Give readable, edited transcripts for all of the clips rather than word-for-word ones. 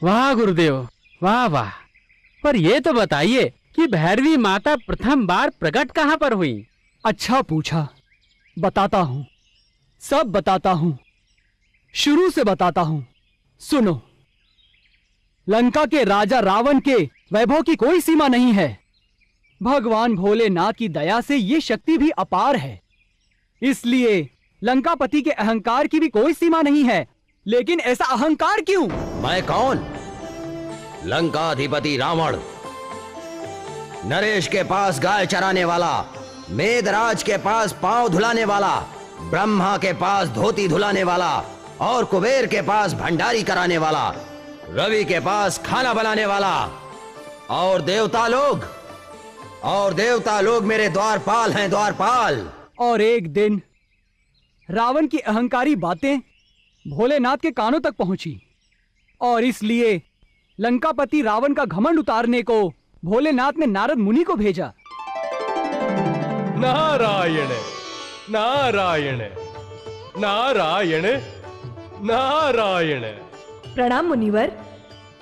वाह गुरुदेव, वाह वाह। पर ये तो बताइए कि भैरवी माता प्रथम बार प्रकट कहाँ पर हुई? अच्छा पूछा, बताता हूं, सब बताता हूं, शुरू से बताता हूं। सुनो, लंका के राजा रावण के वैभव की कोई सीमा नहीं है। भगवान भोलेनाथ की दया से ये शक्ति भी अपार है, इसलिए लंकापति के अहंकार की भी कोई सीमा नहीं है। लेकिन ऐसा अहंकार क्यों? मैं कौन? लंकाधिपति रावण, नरेश के पास गाय चराने वाला, मेघराज के पास पांव धुलाने वाला, ब्रह्मा के पास धोती धुलाने वाला और कुबेर के पास भंडारी कराने वाला, रवि के पास खाना बनाने वाला और देवता लोग मेरे द्वारपाल हैं, द्वारपाल। और एक दिन रावण की अहंकारी बातें भोलेनाथ के कानों तक पहुंची और इसलिए लंकापति रावण का घमंड उतारने को भोलेनाथ ने नारद मुनि को भेजा। नारायण नारायण नारायण नारायण। प्रणाम मुनिवर।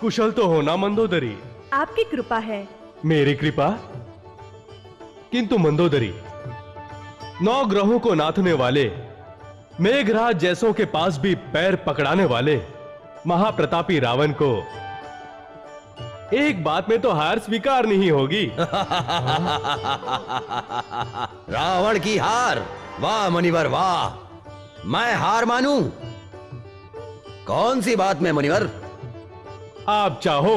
कुशल तो होना मंदोदरी? आपकी कृपा है। मेरी कृपा? किंतु मंदोदरी, 9 ग्रहों को नाथने वाले, मेघराज जैसों के पास भी पैर पकड़ाने वाले महाप्रतापी रावण को एक बात में तो हार स्वीकार नहीं होगी। रावण की हार? वाह मुनिवर वाह, मैं हार मानूं? कौन सी बात में मुनिवर? आप चाहो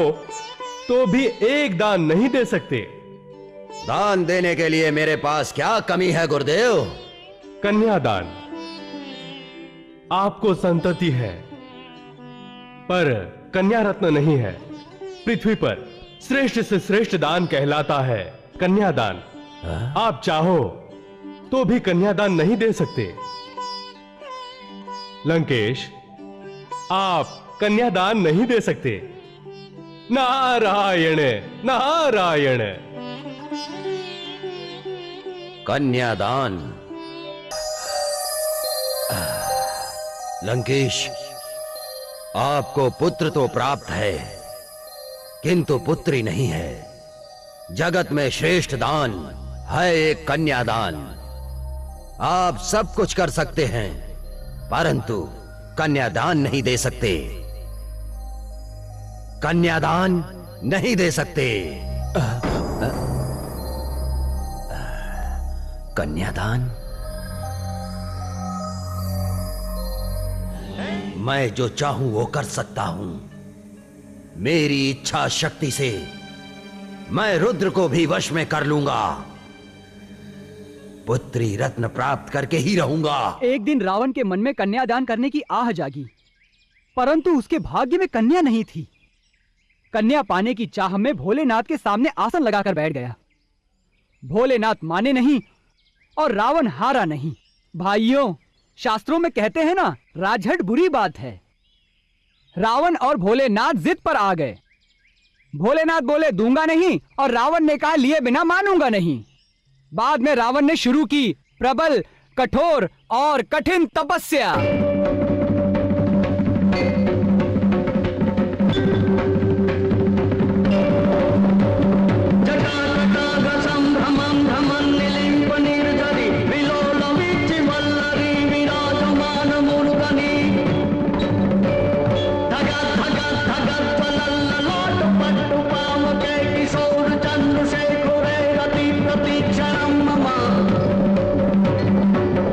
तो भी एक दान नहीं दे सकते। दान देने के लिए मेरे पास क्या कमी है गुरुदेव? कन्यादान। आपको संतति है पर कन्या रत्न नहीं है। पृथ्वी पर श्रेष्ठ से श्रेष्ठ दान कहलाता है कन्यादान। आप चाहो तो भी कन्यादान नहीं दे सकते। लंकेश, आप कन्यादान नहीं दे सकते। नारायण नारायण। कन्यादान? लंकेश, आपको पुत्र तो प्राप्त है किंतु पुत्री नहीं है। जगत में श्रेष्ठ दान है एक कन्यादान। आप सब कुछ कर सकते हैं परंतु कन्यादान नहीं दे सकते। कन्यादान नहीं दे सकते। कन्यादान? मैं जो चाहूं वो कर सकता हूं। मेरी इच्छा शक्ति से मैं रुद्र को भी वश में कर लूंगा। पुत्री रत्न प्राप्त करके ही रहूंगा। एक दिन रावण के मन में कन्यादान करने की आह जागी, परंतु उसके भाग्य में कन्या नहीं थी। कन्या पाने की चाह में भोलेनाथ के सामने आसन लगाकर बैठ गया। भोलेनाथ माने नहीं और रावण हारा नहीं। भाइयों, शास्त्रों में कहते हैं ना, राजहट बुरी बात है। रावण और भोलेनाथ जिद पर आ गए। भोलेनाथ बोले दूंगा नहीं और रावण ने कहा लिए बिना मानूंगा नहीं। बाद में रावण ने शुरू की प्रबल, कठोर और कठिन तपस्या।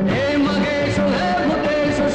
हे मगेशु हे भूतेषु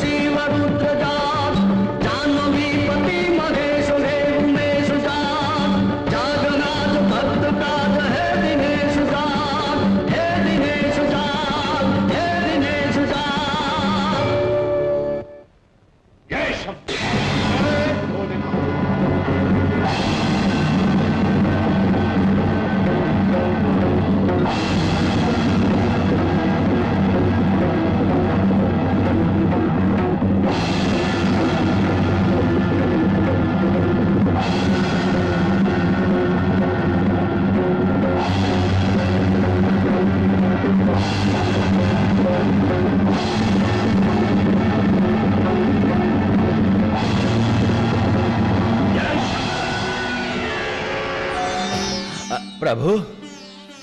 प्रभु,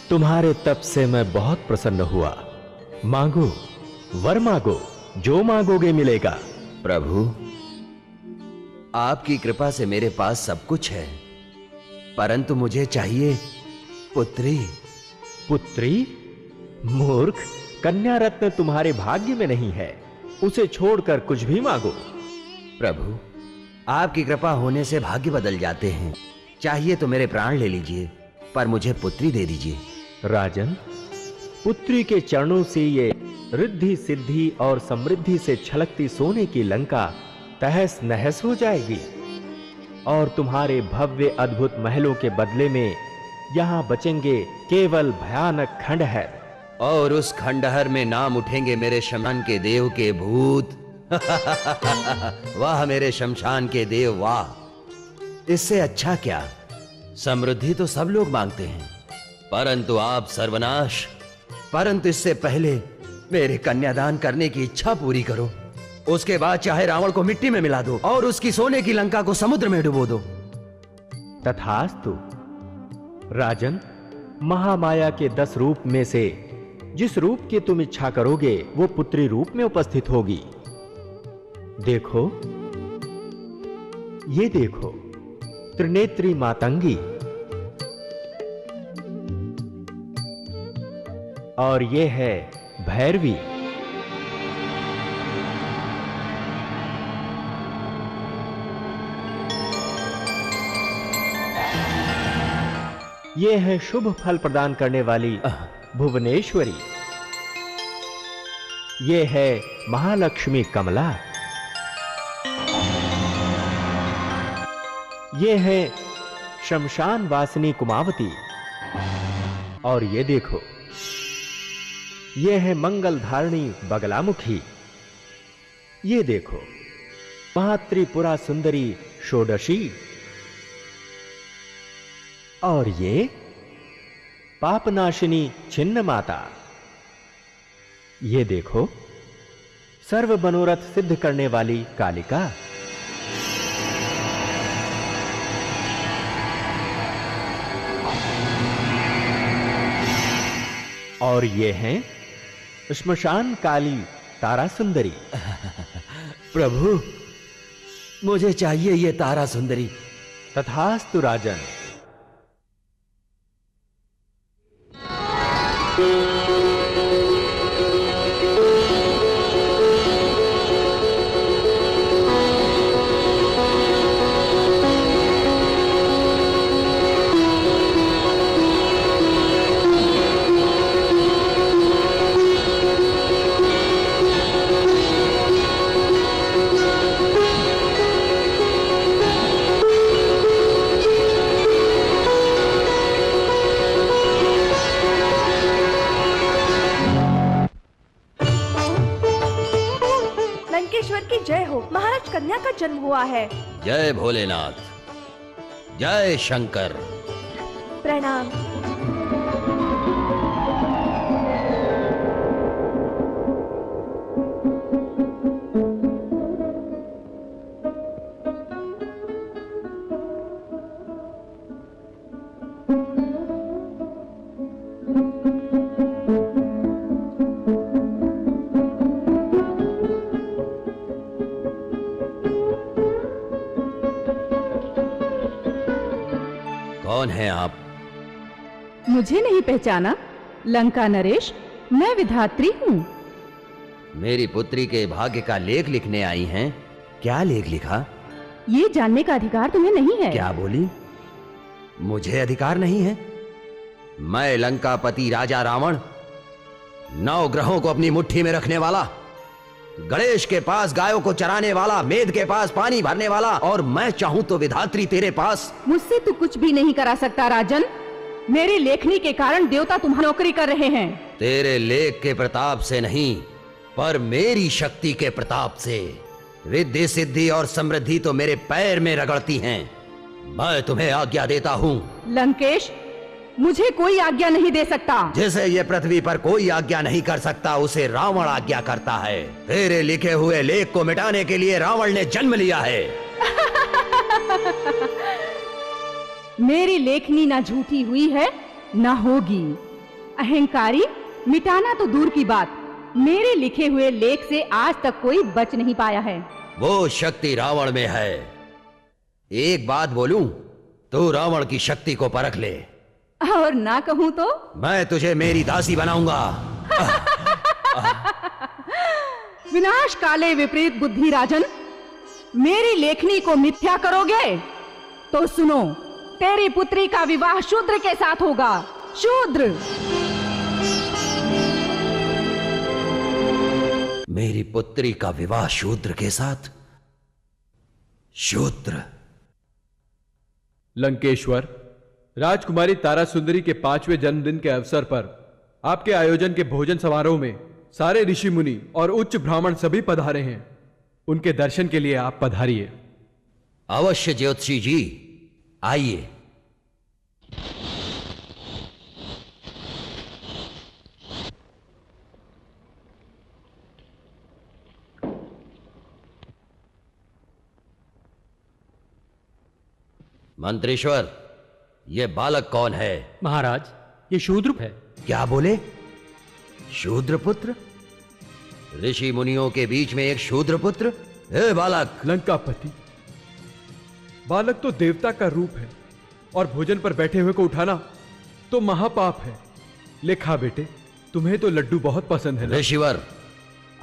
तुम्हारे तप से मैं बहुत प्रसन्न हुआ। मांगो, वर मांगो, जो मांगोगे मिलेगा। प्रभु, आपकी कृपा से मेरे पास सब कुछ है, परंतु मुझे चाहिए पुत्री। पुत्री? मूर्ख, कन्या रत्न तुम्हारे भाग्य में नहीं है, उसे छोड़कर कुछ भी मांगो। प्रभु, आपकी कृपा होने से भाग्य बदल जाते हैं। चाहिए तो मेरे प्राण ले लीजिए, पर मुझे पुत्री दे दीजिए। राजन, पुत्री के चरणों से ये रिद्धि सिद्धि और समृद्धि से छलकती सोने की लंका तहस नहस हो जाएगी, और तुम्हारे भव्य अद्भुत महलों के बदले में यहां बचेंगे केवल भयानक खंडहर। और उस खंडहर में नाम उठेंगे मेरे शमशान के देव के भूत। वाह मेरे शमशान के देव, वाह। इससे अच्छा क्या, समृद्धि तो सब लोग मांगते हैं, परंतु आप सर्वनाश। परंतु इससे पहले मेरे कन्यादान करने की इच्छा पूरी करो। उसके बाद चाहे रावण को मिट्टी में मिला दो और उसकी सोने की लंका को समुद्र में डुबो दो। तथास्तु। राजन, महामाया के 10 रूप में से जिस रूप की तुम इच्छा करोगे वो पुत्री रूप में उपस्थित होगी। देखो, ये देखो, त्रिनेत्री मातंगी, और ये है भैरवी। ये है शुभ फल प्रदान करने वाली भुवनेश्वरी। ये है महालक्ष्मी कमला। ये है शमशान वासिनी कुमावती। और ये देखो, ये है मंगल धारिणी बगलामुखी। ये देखो, महात्रिपुरा सुंदरी षोडशी। और ये पापनाशिनी छिन्न माता। ये देखो, सर्व मनोरथ सिद्ध करने वाली कालिका। और ये हैं श्मशान काली तारा सुंदरी। प्रभु, मुझे चाहिए ये तारा सुंदरी। तथास्तु राजन। महाराज, कन्या का जन्म हुआ है। जय भोलेनाथ, जय शंकर। प्रणाम। कौन हैं आप? मुझे नहीं पहचाना? लंका नरेश, मैं विधात्री हूँ। मेरी पुत्री के भाग्य का लेख लिखने आई हैं। क्या लेख लिखा? ये जानने का अधिकार तुम्हें नहीं है। क्या बोली? मुझे अधिकार नहीं है? मैं लंकापति राजा रावण, 9 ग्रहों को अपनी मुट्ठी में रखने वाला, गणेश के पास गायों को चराने वाला, मेध के पास पानी भरने वाला, और मैं चाहूं तो विधात्री तेरे पास। मुझसे तू कुछ भी नहीं करा सकता राजन। मेरी लेखनी के कारण देवता तुम्हारी नौकरी कर रहे हैं। तेरे लेख के प्रताप से नहीं, पर मेरी शक्ति के प्रताप से। रिद्धि सिद्धि और समृद्धि तो मेरे पैर में रगड़ती हैं। मैं तुम्हें आज्ञा देता हूँ। लंकेश, मुझे कोई आज्ञा नहीं दे सकता। जिसे ये पृथ्वी पर कोई आज्ञा नहीं कर सकता, उसे रावण आज्ञा करता है। तेरे लिखे हुए लेख को मिटाने के लिए रावण ने जन्म लिया है। मेरी लेखनी ना झूठी हुई है न होगी। अहंकारी, मिटाना तो दूर की बात, मेरे लिखे हुए लेख से आज तक कोई बच नहीं पाया है। वो शक्ति रावण में है। एक बात बोलूं, तू रावण की शक्ति को परख ले। और ना कहूं तो? मैं तुझे मेरी दासी बनाऊंगा। विनाश काले विपरीत बुद्धि राजन, मेरी लेखनी को मिथ्या करोगे तो सुनो, तेरी पुत्री का विवाह शूद्र के साथ होगा। शूद्र। मेरी पुत्री का विवाह शूद्र के साथ? शूद्र? लंकेश्वर, राजकुमारी तारा सुंदरी के 5वें जन्मदिन के अवसर पर आपके आयोजन के भोजन समारोह में सारे ऋषि मुनि और उच्च ब्राह्मण सभी पधारे हैं। उनके दर्शन के लिए आप पधारिए। अवश्य ज्योतिषी जी, आइए। मंत्रीश्वर, ये बालक कौन है? महाराज, ये शूद्र है। क्या बोले? शूद्र पुत्र? ऋषि मुनियों के बीच में एक शूद्र पुत्र? हे बालक! लंकापति, बालक तो देवता का रूप है और भोजन पर बैठे हुए को उठाना तो महापाप है। ले खा बेटे, तुम्हें तो लड्डू बहुत पसंद है ना? ऋषिवर,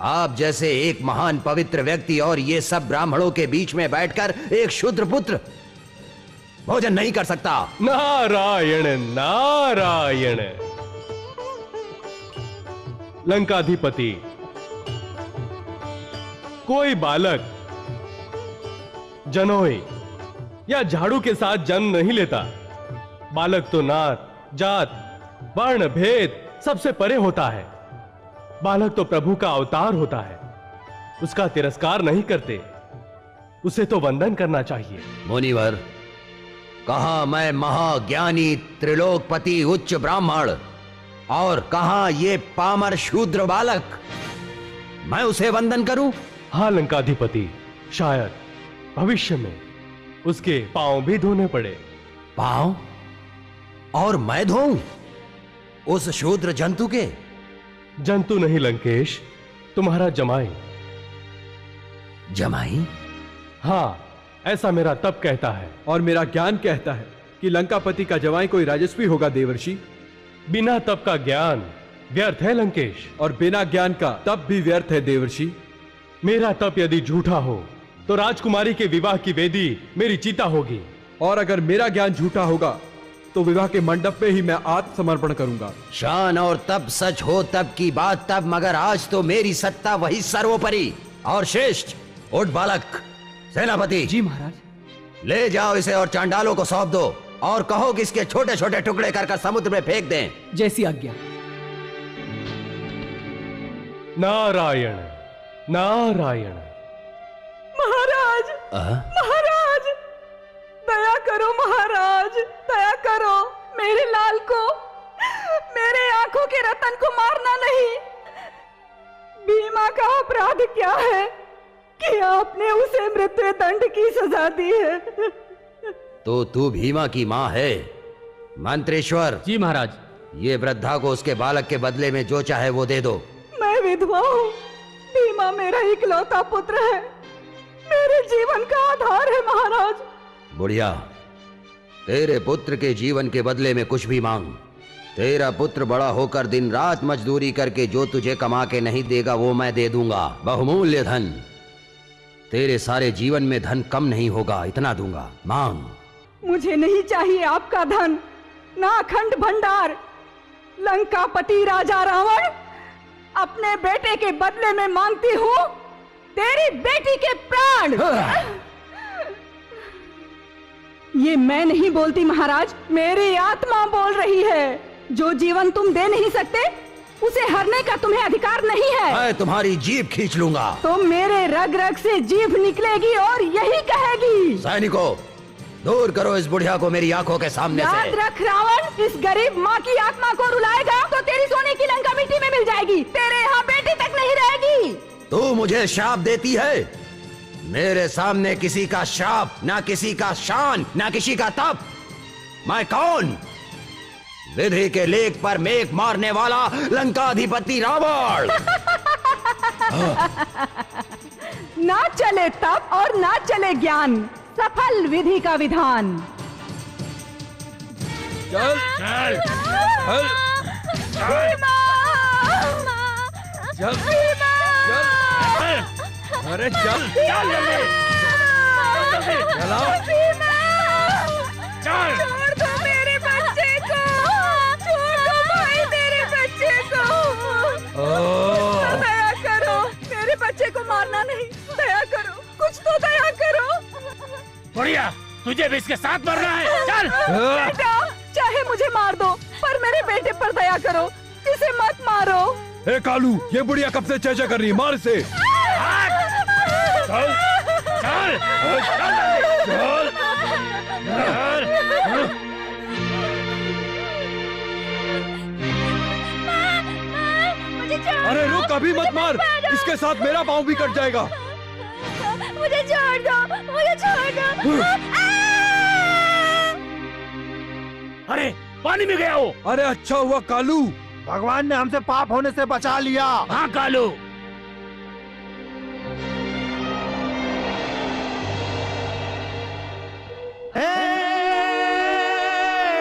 आप जैसे एक महान पवित्र व्यक्ति और ये सब ब्राह्मणों के बीच में बैठकर एक शूद्र पुत्र भोजन नहीं कर सकता। नारायण नारायण। लंकाधिपति, कोई बालक जनोई या झाड़ू के साथ जन्म नहीं लेता। बालक तो नात, जात, वर्ण, भेद सबसे परे होता है। बालक तो प्रभु का अवतार होता है। उसका तिरस्कार नहीं करते, उसे तो वंदन करना चाहिए। मुनिवर, कहां मैं महाज्ञानी त्रिलोकपति उच्च ब्राह्मण और कहां ये पामर शूद्र बालक, मैं उसे वंदन करूं? हाँ लंकाधिपति, शायद भविष्य में उसके पांव भी धोने पड़े। पांव? और मैं धोऊं उस शूद्र जंतु के? जंतु नहीं लंकेश, तुम्हारा जमाई। जमाई? हाँ, ऐसा मेरा तप कहता है। और मेरा ज्ञान कहता है कि लंकापति का जवाई कोई राजस्वी होगा देवर्षि। बिना तप का ज्ञान व्यर्थ है लंकेश। और बिना ज्ञान का तप भी व्यर्थ है देवर्षि। मेरा तप यदि झूठा हो तो राजकुमारी के विवाह की वेदी मेरी चिता होगी। और अगर मेरा ज्ञान झूठा होगा तो विवाह के मंडप पे ही मैं आत्मसमर्पण करूंगा। शान और तब सच हो तब की बात तब, मगर आज तो मेरी सत्ता वही सर्वोपरि और श्रेष्ठ। उठ बालक। सेनापति जी महाराज। ले जाओ इसे और चांडालों को सौंप दो और कहो कि इसके छोटे छोटे टुकड़े कर समुद्र में फेंक दें। जैसी आज्ञा। नारायण नारायण। महाराज, महाराज, दया करो महाराज, दया करो। मेरे लाल को, मेरे आंखों के रतन को मारना नहीं। भीमा का अपराध क्या है कि आपने उसे मृत्यु दंड की सजा दी है? तो तू भीमा की मां है? मंत्रेश्वर जी महाराज। ये वृद्धा को उसके बालक के बदले में जो चाहे वो दे दो। मैं विधवा हूँ। भीमा मेरा इकलौता पुत्र है, मेरे जीवन का आधार है महाराज। बुढ़िया, तेरे पुत्र के जीवन के बदले में कुछ भी मांग। तेरा पुत्र बड़ा होकर दिन रात मजदूरी करके जो तुझे कमा के नहीं देगा वो मैं दे दूंगा। बहुमूल्य धन। तेरे सारे जीवन में धन कम नहीं होगा, इतना दूंगा। मांग। मुझे नहीं चाहिए आपका धन, ना अखंड भंडार। लंकापति राजा रावण, अपने बेटे के बदले में मांगती हूँ तेरी बेटी के प्राण। ये मैं नहीं बोलती महाराज, मेरी आत्मा बोल रही है। जो जीवन तुम दे नहीं सकते उसे हरने का तुम्हें अधिकार नहीं है। मैं तुम्हारी जीभ खींच लूंगा। तो मेरे रग रग से जीभ निकलेगी और यही कहेगी। सैनिकों, दूर करो इस बुढ़िया को मेरी आंखों के सामने से। याद रख रावण, इस गरीब माँ की आत्मा को रुलाएगा तो तेरी सोने की लंका मिट्टी में मिल जाएगी, तेरे यहाँ बेटी तक नहीं रहेगी। तू मुझे श्राप देती है? मेरे सामने किसी का श्राप, ना किसी का शान, ना किसी का तप। मैं कौन? विधि के लेख पर मेघ मारने वाला लंकाधिपति रावण। ना चले तप और ना चले ज्ञान, सफल विधि का विधान। चल चल चल चल चल, अरे चल चल चलाओ, चल छोड़ दो मेरे बच्चे को, छोड़ दो भाई मेरे बच्चे को। दया करो, मेरे बच्चे को मारना नहीं, दया करो, कुछ तो दया करो। बुढ़िया, तुझे भी इसके साथ मरना है, चल। बेटा, चाहे मुझे मार दो, पर मेरे बेटे पर दया करो, इसे मत मारो। ए कालू, ये बुढ़िया कब से चेचा कर रही है, मार इसे। चल चल अरे रुक, अभी मत मार, इसके साथ मेरा पाँव भी कट जाएगा। मुझे छोड़ दो, मुझे छोड़ दो। अरे पानी में गया वो। अरे अच्छा हुआ कालू, भगवान ने हमसे पाप होने से बचा लिया। हाँ कालू,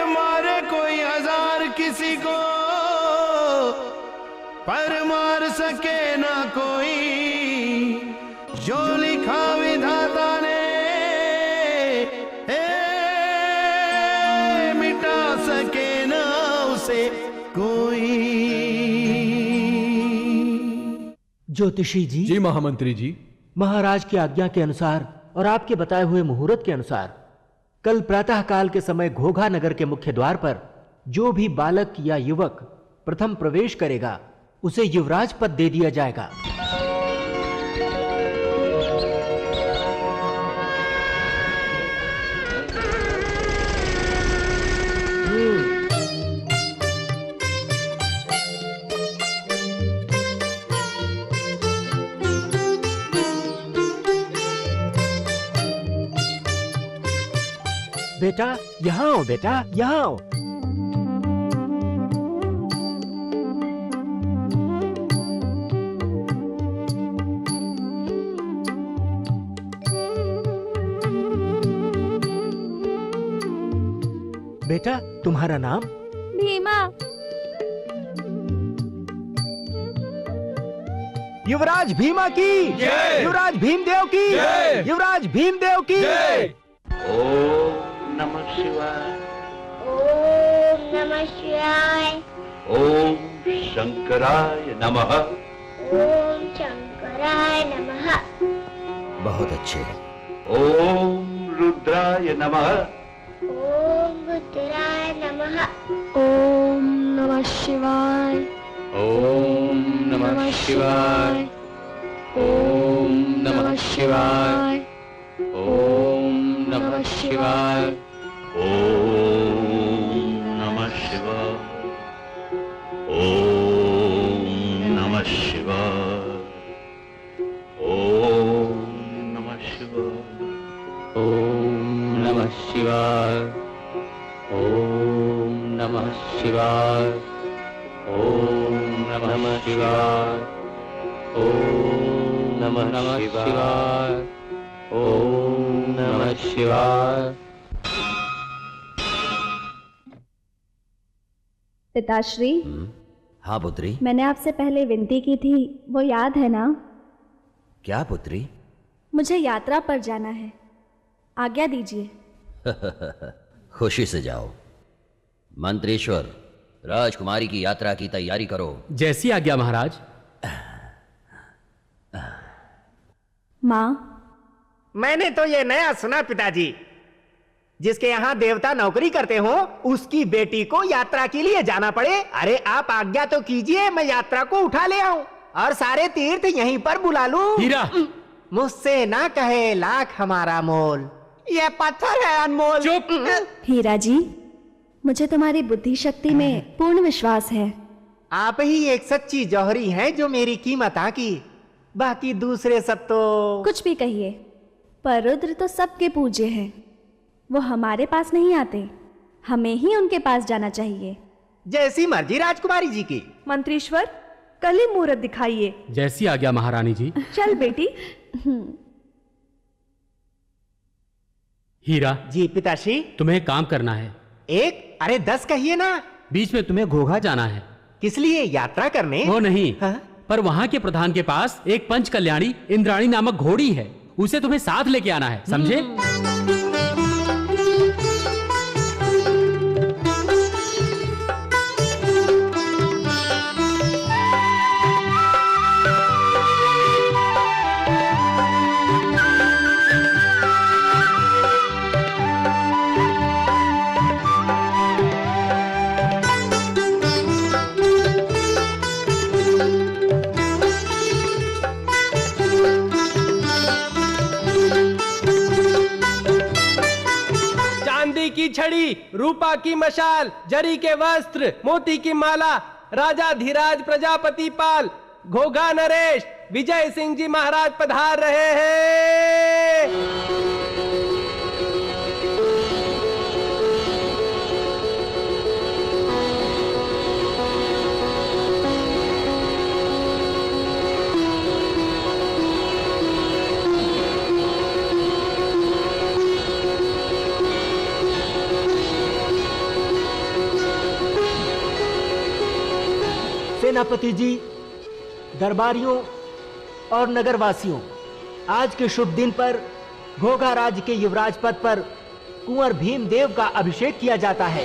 मारे कोई हजार किसी को, पर मार सके ना कोई, जो लिखा विधाता ने मिटा सके ना उसे कोई। ज्योतिषी जी। जी महामंत्री जी। महाराज की आज्ञा के अनुसार और आपके बताए हुए मुहूर्त के अनुसार कल प्रातः काल के समय घोघा नगर के मुख्य द्वार पर जो भी बालक या युवक प्रथम प्रवेश करेगा उसे युवराज पद दे दिया जाएगा। बेटा यहाँ आओ, बेटा यहाँ आओ। बेटा तुम्हारा नाम? भीमा। युवराज भीमा की जय। युवराज भीमदेव की जय। युवराज भीमदेव की जय। ओम नमः शिवाय। ओम नमः शिवाय। ओम शंकराय नमः। ओम शंकराय नमः। बहुत अच्छे। ओम रुद्राय नमः। ओम रुद्राय नमः। ओम नमः शिवाय। ओम नमः शिवाय। ओम नमः शिवाय। ओम नमः शिवाय। ओम नमः शिवाय। ओम नमः शिवाय। ओम नमः शिवाय। ओम नमः शिवाय। ओम नमः शिवाय। ओम नमः शिवाय। ओम नमः शिवाय। ओम नमः शिवाय। पिताश्री, हाँ पुत्री। मैंने आपसे पहले विनती की थी, वो याद है ना? क्या पुत्री? मुझे यात्रा पर जाना है, आज्ञा दीजिए। खुशी से जाओ। मंत्रेश्वर, राजकुमारी की यात्रा की तैयारी करो। जैसी आज्ञा महाराज। माँ, मैंने तो ये नया सुना पिताजी, जिसके यहाँ देवता नौकरी करते हो उसकी बेटी को यात्रा के लिए जाना पड़े। अरे आप आज्ञा तो कीजिए, मैं यात्रा को उठा ले आऊं और सारे तीर्थ यहीं पर बुला लूं। हीरा, मुझसे ना कहे लाख हमारा मोल, ये पत्थर है अनमोल। चुप। हीरा जी, मुझे तुम्हारी बुद्धि शक्ति में पूर्ण विश्वास है। आप ही एक सच्ची जौहरी हैं जो मेरी कीमत आकी, बाकी दूसरे सब तो कुछ भी कहिए, पर रुद्र तो सबके पूज्य हैं। वो हमारे पास नहीं आते, हमें ही उनके पास जाना चाहिए। जैसी मर्जी राजकुमारी जी की। मंत्रीश्वर, कल ही मुहूर्त दिखाइए। जैसी आज्ञा महारानी जी। चल बेटी। हीरा जी पिताश्री। तुम्हें एक काम करना है। एक? अरे 10 कहिए ना। बीच में तुम्हें घोघा जाना है। किस लिए? यात्रा करने? वो नहीं, हाँ? पर वहाँ के प्रधान के पास एक पंच कल्याणी इंद्राणी नामक घोड़ी है, उसे तुम्हें साथ लेके आना है, समझे? की छड़ी, रूपा की मशाल, जरी के वस्त्र, मोती की माला, राजा धीराज प्रजापति पाल, घोघा नरेश, विजय सिंह जी महाराज पधार रहे हैं। सेनापति जी, दरबारियों और नगरवासियों, आज के शुभ दिन पर घोघा राज्य के युवराज पद पर कुंवर भीमदेव का अभिषेक किया जाता है।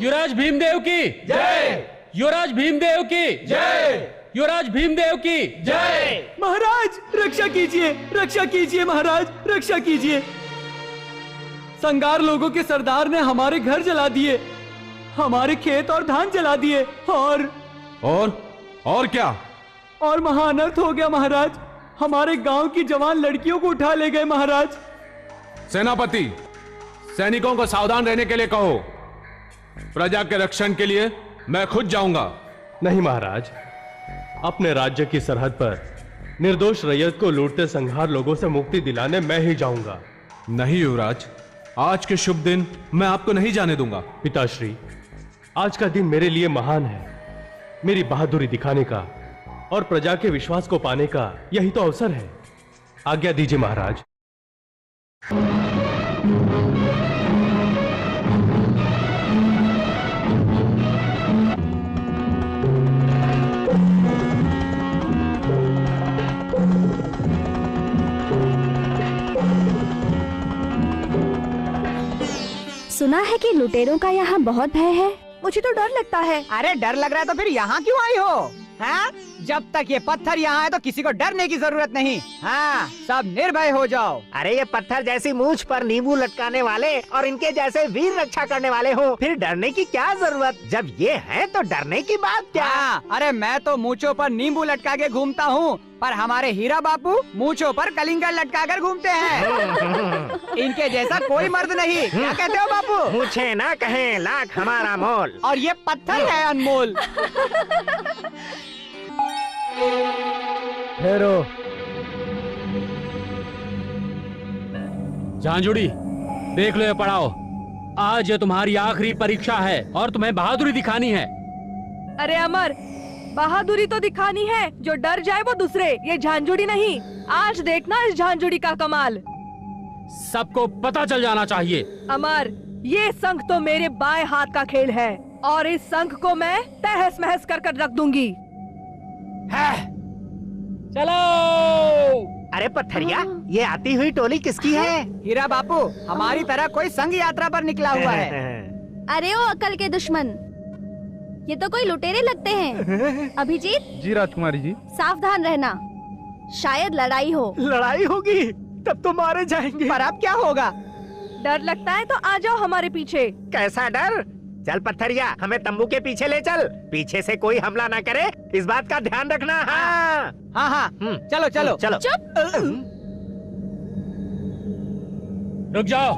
युवराज भीमदेव की जय। युवराज भीमदेव की जय। युवराज भीमदेव की जय। महाराज रक्षा कीजिए, रक्षा कीजिए महाराज, रक्षा कीजिए। संगार लोगों के सरदार ने हमारे घर जला दिए, हमारे खेत और धान जला दिए, और क्या? और महाअनर्थ हो गया महाराज। हमारे गांव की जवान लड़कियों को उठा ले गए महाराज। सेनापति, सैनिकों को सावधान रहने के लिए कहो। प्रजा के रक्षण के लिए मैं खुद जाऊंगा। नहीं महाराज, अपने राज्य की सरहद पर निर्दोष रैयत को लूटते संघार लोगों से मुक्ति दिलाने मैं ही जाऊंगा। नहीं युवराज, आज के शुभ दिन मैं आपको नहीं जाने दूंगा। पिताश्री, आज का दिन मेरे लिए महान है। मेरी बहादुरी दिखाने का और प्रजा के विश्वास को पाने का यही तो अवसर है। आज्ञा दीजिए महाराज। सुना है कि लुटेरों का यहाँ बहुत भय है। मुझे तो डर लगता है। अरे डर लग रहा है तो फिर यहाँ क्यों आई हो? हाँ? जब तक ये पत्थर यहाँ है तो किसी को डरने की जरूरत नहीं। हाँ, सब निर्भय हो जाओ। अरे ये पत्थर जैसी मूंछ पर नींबू लटकाने वाले और इनके जैसे वीर रक्षा करने वाले हो, फिर डरने की क्या जरूरत? जब ये है तो डरने की बात क्या? हाँ, अरे मैं तो मूंछों पर नींबू लटका के घूमता हूँ, पर हमारे हीरा बापू मूंछों पर कलिंगर लटका कर घूमते हैं। इनके जैसा कोई मर्द नहीं। क्या कहते हो बापू? मूंछें ना कहें लाख हमारा मोल, और ये पत्थर है अनमोल। ठहरो। झांझुड़ी, देख लो ये पढ़ाओ। आज ये तुम्हारी आखिरी परीक्षा है और तुम्हें बहादुरी दिखानी है। अरे अमर, बहादुरी तो दिखानी है, जो डर जाए वो दूसरे, ये झांझुड़ी नहीं। आज देखना इस झांझुड़ी का कमाल। सबको पता चल जाना चाहिए। अमर, ये शंख तो मेरे बाएं हाथ का खेल है और इस शंख को मैं तहस महस कर रख दूंगी। चलो। अरे पत्थरिया, ये आती हुई टोली किसकी है? हीरा बापू, हमारी तरह कोई संघ यात्रा पर निकला हुआ है। अरे ओ अकल के दुश्मन, ये तो कोई लुटेरे लगते हैं। अभिजीत जी राजकुमारी जी। सावधान रहना, शायद लड़ाई हो। लड़ाई होगी तब तो मारे जाएंगे। पर अब क्या होगा? डर लगता है तो आ जाओ हमारे पीछे। कैसा डर? चल पत्थरिया, हमें तंबू के पीछे ले चल। पीछे से कोई हमला ना करे, इस बात का ध्यान रखना। हाँ हाँ हाँ, चलो चलो चलो। चुप। रुक जाओ।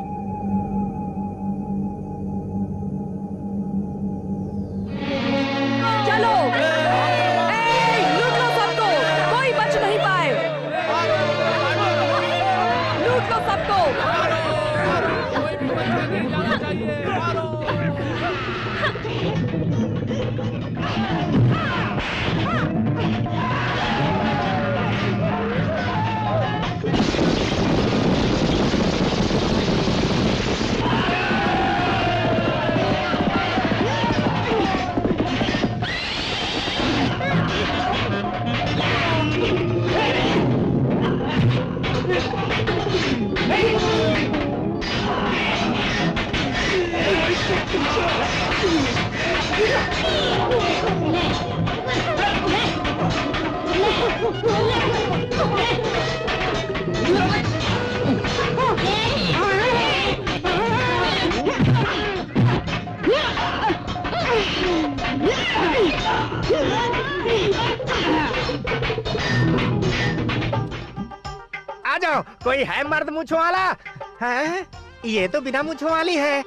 आ जाओ, कोई है मर्द मूंछों वाला? हैं? ये तो बिना मूंछों वाली है।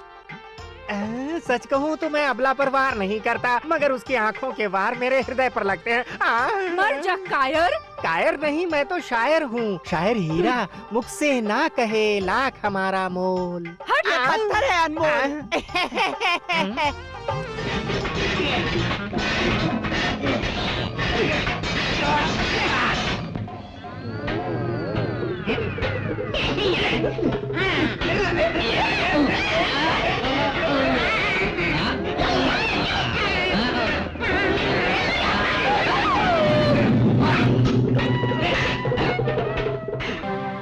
सच कहूँ तो मैं अबला पर वार नहीं करता, मगर उसकी आंखों के वार मेरे हृदय पर लगते हैं। मर जा कायर। कायर नहीं, मैं तो शायर हूँ। शायर हीरा मुख से ना कहे लाख हमारा मोल। हट, ये पत्थर है अनमोल।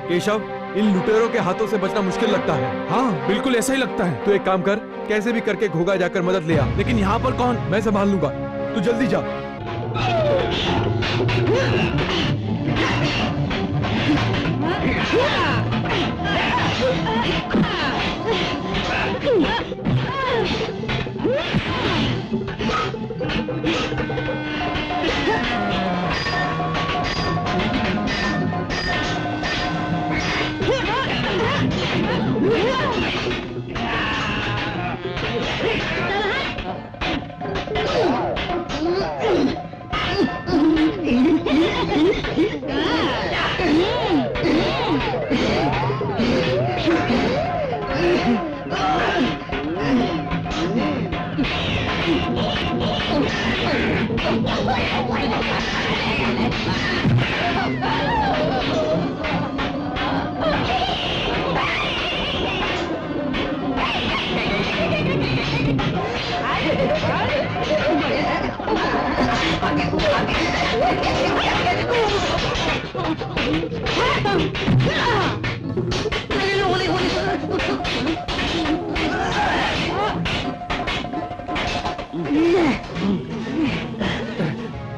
केशव, इन लुटेरों के हाथों से बचना मुश्किल लगता है। हाँ, बिल्कुल ऐसा ही लगता है। तो एक काम कर, कैसे भी करके घोगा जाकर मदद ले आ। लेकिन यहाँ पर कौन? मैं संभाल लूंगा, तू जल्दी जा।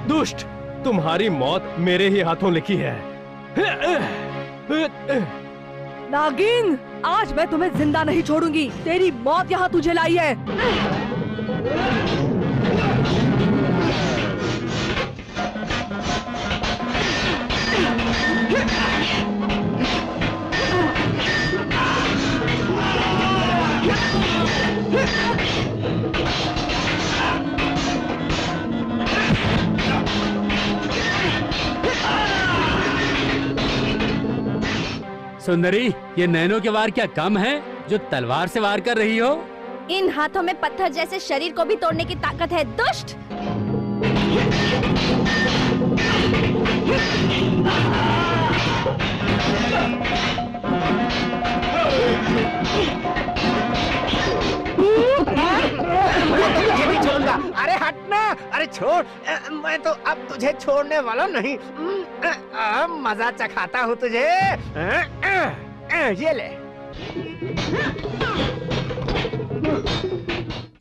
दुष्ट, तुम्हारी मौत मेरे ही हाथों लिखी है। नागिन, आज मैं तुम्हें जिंदा नहीं छोड़ूंगी। तेरी मौत यहाँ तुझे लाई है। सुंदरी, ये नैनों के वार क्या कम है जो तलवार से वार कर रही हो? इन हाथों में पत्थर जैसे शरीर को भी तोड़ने की ताकत है, दुष्ट। तुझे भी छोड़ूंगा। अरे हटना, अरे छोड़। मैं तो अब तुझे छोड़ने वाला नहीं। मजा चखाता हूँ तुझे। ये ले।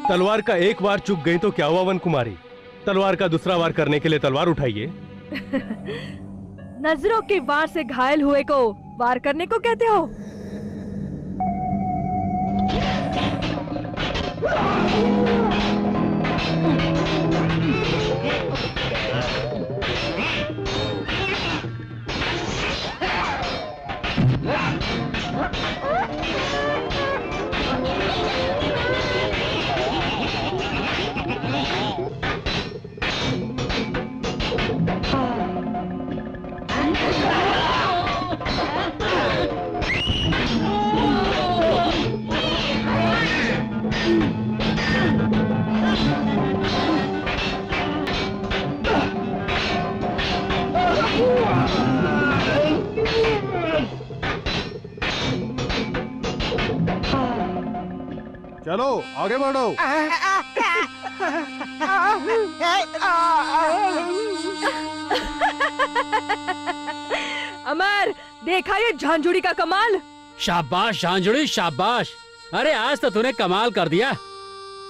तलवार का एक वार चुक गई तो क्या हुआ वन कुमारी? तलवार का दूसरा वार करने के लिए तलवार उठाइए। नजरों के वार से घायल हुए को वार करने को कहते हो? चलो आगे बढ़ो। अमर, देखा ये झांझुड़ी का कमाल। शाबाश झांझुड़ी शाबाश। अरे आज तो तूने कमाल कर दिया।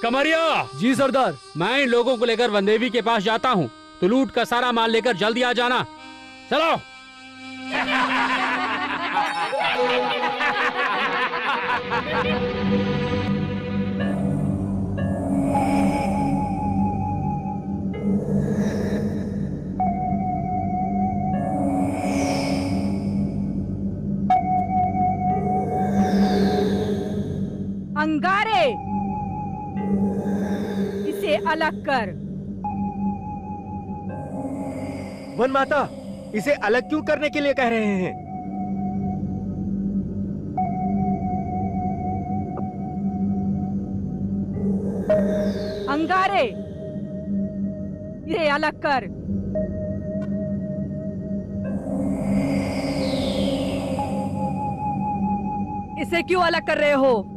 कमरिया। जी सरदार। मैं इन लोगों को लेकर वनदेवी के पास जाता हूँ। तो लूट का सारा माल लेकर जल्दी आ जाना। चलो। अंगारे, इसे अलग कर। वन माता, इसे अलग क्यों करने के लिए कह रहे हैं? अंगारे, इसे अलग कर। इसे क्यों अलग कर रहे हो?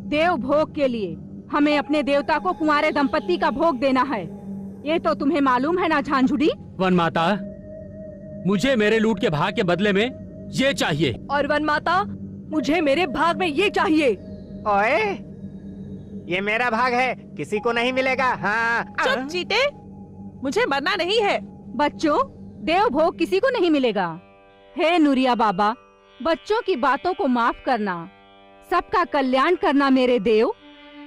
देव भोग के लिए हमें अपने देवता को कुंवारे दंपत्ति का भोग देना है। ये तो तुम्हें मालूम है ना झांझुड़ी? वन माता, मुझे मेरे लूट के भाग के बदले में ये चाहिए। और वन माता, मुझे मेरे भाग में ये चाहिए। ओए, ये मेरा भाग है, किसी को नहीं मिलेगा। हाँ। चुप चीते, मुझे मरना नहीं है। बच्चों, देव भोग किसी को नहीं मिलेगा। हे नुरिया बाबा, बच्चों की बातों को माफ करना, सबका कल्याण करना मेरे देव।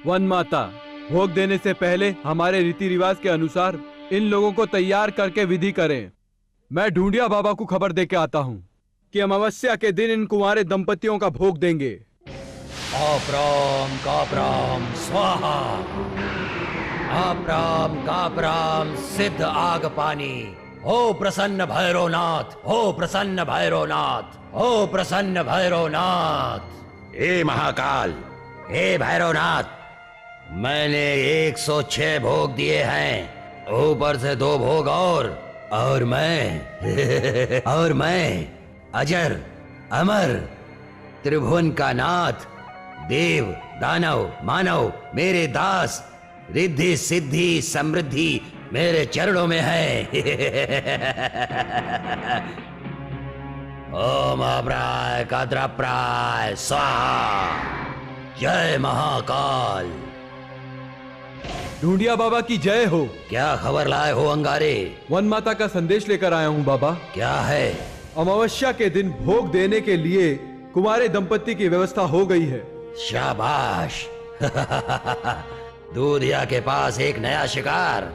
वन माता, भोग देने से पहले हमारे रीति रिवाज के अनुसार इन लोगों को तैयार करके विधि करें। मैं ढूंढिया बाबा को खबर दे के आता हूँ कि अमावस्या के दिन इन कुंवारे दंपतियों का भोग देंगे। अप्राम काप्राम स्वाहा, अप्राम काप्राम सिद्ध आग पानी। हो प्रसन्न भैरवनाथ, हो प्रसन्न भैरवनाथ, हो प्रसन्न भैरवनाथ। हे महाकाल, हे भैरवनाथ, मैंने 106 भोग दिए हैं, ऊपर से 2 भोग और मैं अजर अमर त्रिभुवन का नाथ, देव दानव मानव मेरे दास, रिद्धि सिद्धि समृद्धि मेरे चरणों में है। ओम अप्राय कद्रप्राय स्वाहा। जय महाकाल। ढूंढिया बाबा की जय हो। क्या खबर लाए हो अंगारे? वन माता का संदेश लेकर आया हूँ बाबा। क्या है? अमावस्या के दिन भोग देने के लिए कुंवारे दंपत्ति की व्यवस्था हो गई है। शाबाश। दूधिया के पास एक नया शिकार।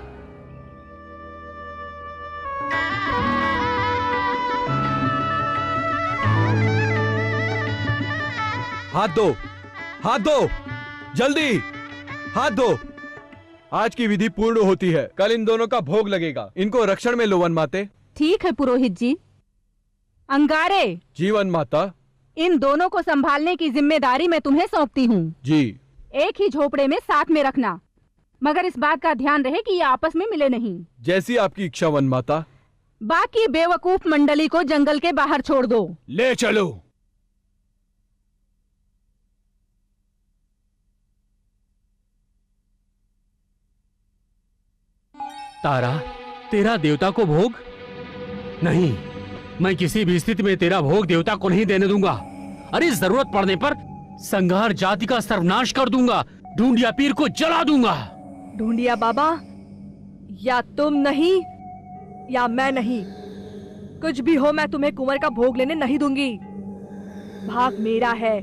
हाथ दो, हाथ दो, जल्दी हाथ दो। आज की विधि पूर्ण होती है, कल इन दोनों का भोग लगेगा। इनको रक्षण में लो वन माते। ठीक है पुरोहित जी। अंगारे। जी वन माता। इन दोनों को संभालने की जिम्मेदारी मैं तुम्हें सौंपती हूँ। जी। एक ही झोपड़े में साथ में रखना, मगर इस बात का ध्यान रहे कि ये आपस में मिले नहीं। जैसी आपकी इच्छा वन माता। बाकी बेवकूफ मंडली को जंगल के बाहर छोड़ दो। ले चलो। तारा, तेरा देवता को भोग? नहीं, मैं किसी भी स्थिति में तेरा भोग देवता को नहीं देने दूंगा। अरे जरूरत पड़ने पर संघार जाति का सर्वनाश कर दूंगा, ढूंढिया पीर को जला दूंगा। ढूंढिया बाबा, या तुम नहीं या मैं नहीं, कुछ भी हो मैं तुम्हें कुंवर का भोग लेने नहीं दूंगी। भाग मेरा है,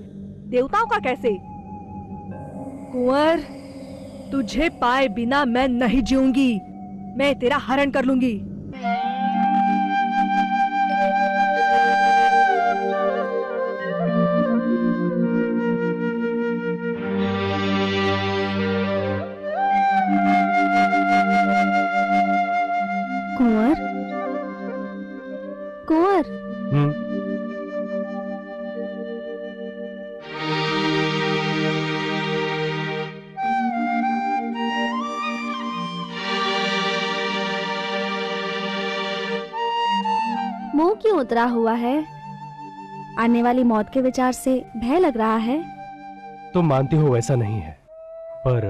देवताओं का कैसे? कुंवर, तुझे पाए बिना मैं नहीं जीऊंगी। मैं तेरा हरण कर लूंगी। कुंवर, कुंवर। मुंह क्यों उतरा हुआ है? आने वाली मौत के विचार से भय लग रहा है। तुम मानती हो वैसा नहीं है, पर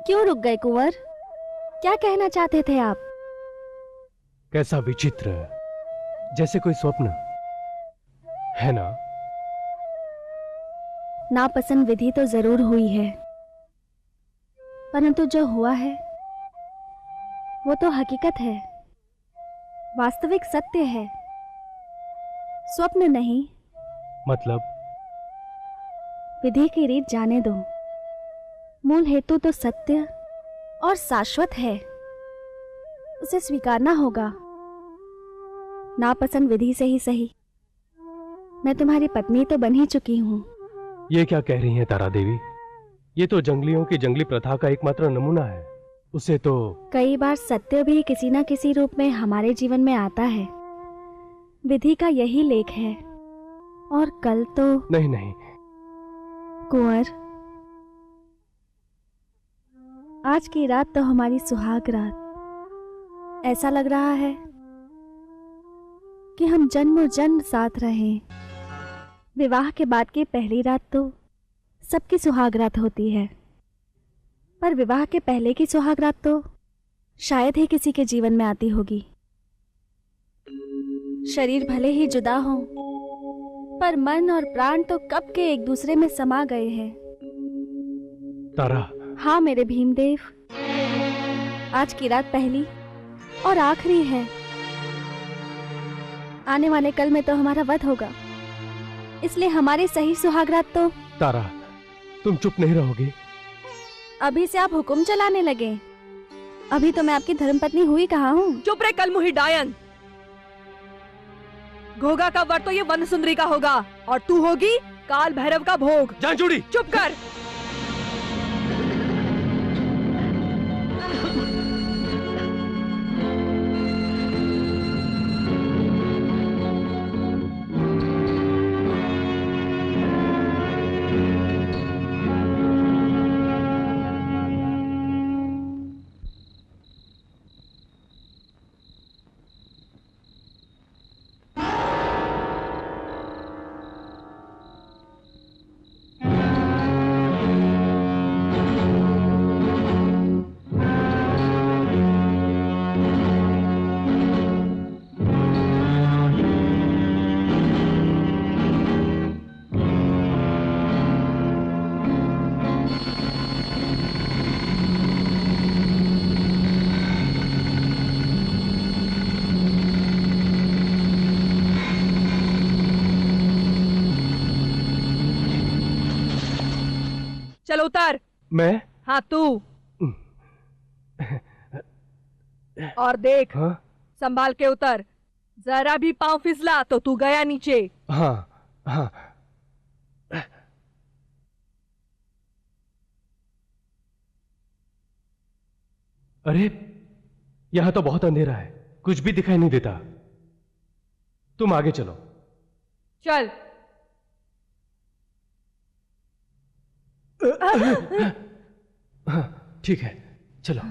क्यों रुक गए कुंवर? क्या कहना चाहते थे आप? कैसा विचित्र, जैसे कोई स्वप्न है ना? नापसंद विधि तो जरूर हुई है, परंतु जो हुआ है वो तो हकीकत है, वास्तविक सत्य है, स्वप्न नहीं। मतलब? विधि की रीत जाने दो, मूल हेतु तो सत्य और शाश्वत है, उसे स्वीकारना होगा। नापसंद विधि से ही सही, मैं तुम्हारी पत्नी तो बन ही चुकी हूं। ये क्या कह रही हैं तारा देवी? ये तो जंगलियों की जंगली प्रथा का एकमात्र नमूना है। उसे तो कई बार सत्य भी किसी न किसी रूप में हमारे जीवन में आता है। विधि का यही लेख है। और कल तो नहीं कुंवर, आज की रात तो हमारी सुहाग रात। ऐसा लग रहा है कि हम जन्मों जन्म साथ रहें। विवाह के बाद की पहली रात तो सबकी सुहाग रात होती है, पर विवाह के पहले की सुहाग रात तो शायद ही किसी के जीवन में आती होगी। शरीर भले ही जुदा हो, पर मन और प्राण तो कब के एक दूसरे में समा गए हैं। तारा। हाँ मेरे भीमदेव, आज की रात पहली और आखिरी है। आने वाले कल में तो हमारा वध होगा, इसलिए हमारी सही सुहागरात तो। तारा, तुम चुप नहीं रहोगे? अभी से आप हुक्म चलाने लगे। अभी तो मैं आपकी धर्मपत्नी हुई कहाँ हूँ। चुप रे कलमुही डायन। घोगा का वर तो ये वन सुंदरी का होगा और तू होगी काल भैरव का भोग। जान चूड़ी। चुप कर। चलो उतर। मैं? हाँ तू। और देख। हाँ? संभाल के उतर, जरा भी पांव फिसला तो तू गया नीचे। हाँ हाँ। अरे यहां तो बहुत अंधेरा है, कुछ भी दिखाई नहीं देता। तुम आगे चलो। चल। हाँ ठीक है, चलो।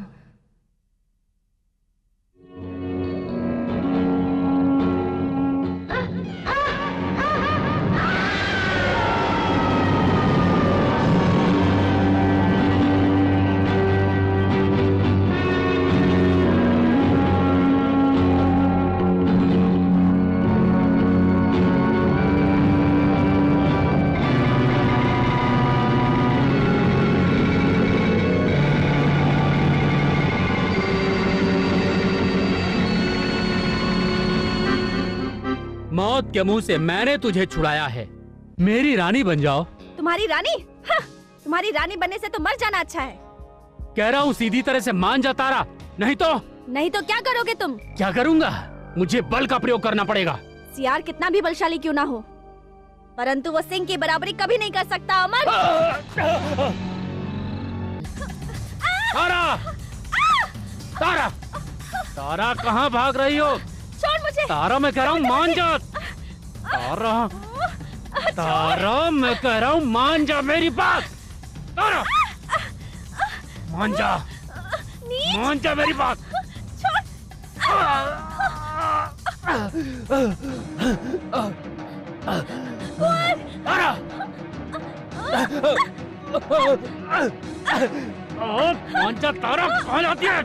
मौत के मुंह से मैंने तुझे छुड़ाया है, मेरी रानी बन जाओ। तुम्हारी रानी? हाँ, तुम्हारी रानी बनने से तो मर जाना अच्छा है। कह रहा हूँ सीधी तरह से मान जा तारा, नहीं तो क्या करोगे तुम? क्या करूँगा? मुझे बल का प्रयोग करना पड़ेगा। सियार कितना भी बलशाली क्यों ना हो, परंतु वो सिंह की बराबरी कभी नहीं कर सकता। अमर। तारा! तारा! तारा कहाँ भाग रही हो? छोड़ मुझे। तारा मैं कह रहा हूँ मान जा। तारा, तारा मैं कह रहा हूँ मान जा मेरी बात। तारा मान जा, मान जा मेरी बात। तारा कौन सा तारा कौन आती है?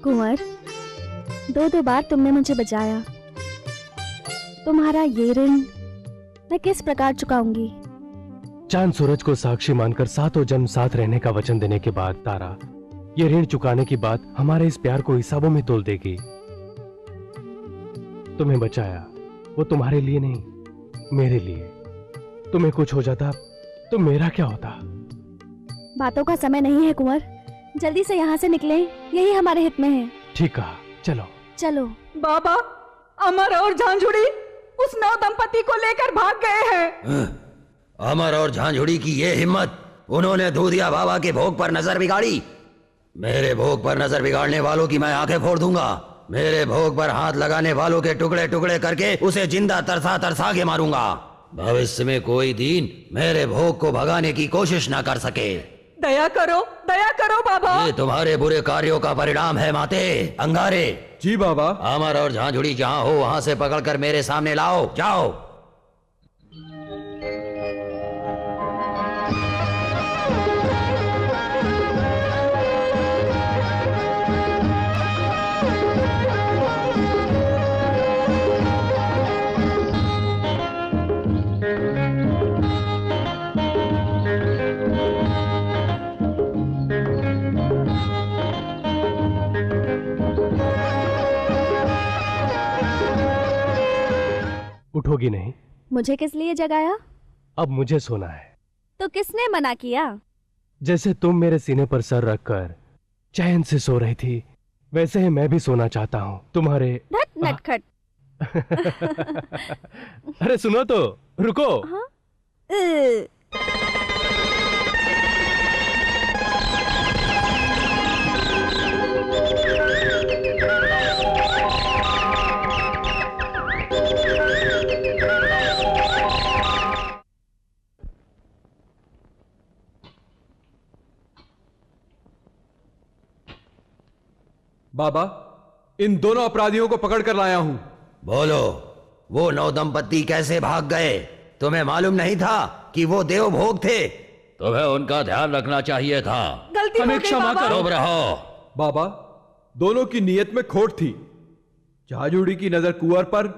कुंवर, दो बार तुमने मुझे बचाया। तुम्हारा ये ऋण मैं किस प्रकार चुकाऊंगी? चांद सूरज को साक्षी मानकर सातों जन्म साथ रहने का वचन देने के बाद तारा, ये ऋण चुकाने की बात हमारे इस प्यार को हिसाबों में तोल देगी। तुम्हें बचाया वो तुम्हारे लिए नहीं, मेरे लिए। तुम्हें कुछ हो जाता तो मेरा क्या होता? बातों का समय नहीं है कुंवर, जल्दी से यहाँ से निकलें, यही हमारे हित में है। ठीक कहा, चलो चलो। बाबा, अमर और झांझुड़ी उस नव दंपति को लेकर भाग गए हैं। अमर और झांझुड़ी की ये हिम्मत! उन्होंने दूधिया बाबा के भोग पर नजर बिगाड़ी। मेरे भोग पर नजर बिगाड़ने वालों की मैं आंखें फोड़ दूंगा। मेरे भोग पर हाथ लगाने वालों के टुकड़े टुकड़े करके उसे जिंदा तरसा तरसा के मारूंगा। भविष्य में कोई दीन मेरे भोग को भगाने की कोशिश ना कर सके। दया करो बाबा। ये तुम्हारे बुरे कार्यों का परिणाम है माते अंगारे। जी बाबा। अमर और झांझुड़ी जहाँ हो वहां से पकड़कर मेरे सामने लाओ, जाओ। उठोगी नहीं? मुझे किस लिए जगाया? अब मुझे सोना है। तो किसने मना किया? जैसे तुम मेरे सीने पर सर रखकर चैन से सो रही थी, वैसे ही मैं भी सोना चाहता हूँ तुम्हारे। नटखट। अरे सुनो तो, रुको। हाँ? बाबा, इन दोनों अपराधियों को पकड़ कर लाया हूं। बोलो, वो नौ दंपति कैसे भाग गए? तुम्हें मालूम नहीं था कि वो देव भोग थे? तुम्हें उनका ध्यान रखना चाहिए था। गलती हो गई बाबा। चुप रहो। बाबा, दोनों की नीयत में खोट थी। झांझुड़ी की नजर कुंवर पर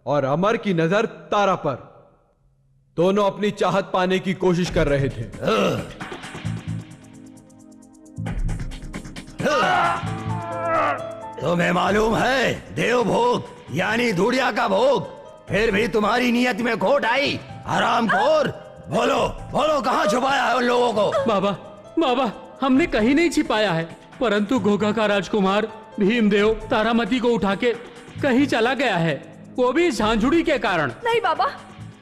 और अमर की नजर तारा पर। दोनों अपनी चाहत पाने की कोशिश कर रहे थे। तुम्हें मालूम है, देव भोग यानी धूड़िया का भोग, फिर भी तुम्हारी नियत में खोट आई। हरामखोर, बोलो बोलो, कहाँ छुपाया है उन लोगों को? बाबा, हमने कहीं नहीं छिपाया है, परंतु घोघा का राजकुमार भीमदेव तारामती को उठा के कहीं चला गया है, वो भी झांझुड़ी के कारण। नहीं बाबा,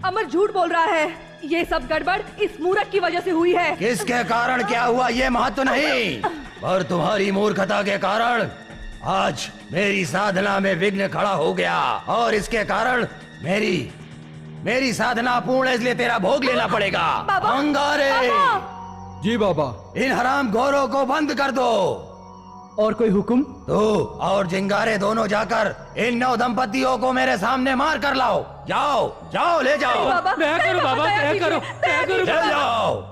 अमर झूठ बोल रहा है। ये सब गड़बड़ इस मूर्ख की वजह से हुई है। किसके कारण क्या हुआ ये महत्व नहीं, पर तुम्हारी मूर्खता के कारण आज मेरी साधना में विघ्न खड़ा हो गया, और इसके कारण मेरी साधना पूर्ण है, इसलिए तेरा भोग लेना पड़ेगा। अंगारे। जी बाबा। इन हराम घोरों को बंद कर दो। और कोई हुक्म? तो और जिंगारे दोनों जाकर इन नौ दंपतियों को मेरे सामने मार कर लाओ। जाओ जाओ, ले जाओ। दया करो बाबा, दया करो, ले जाओ।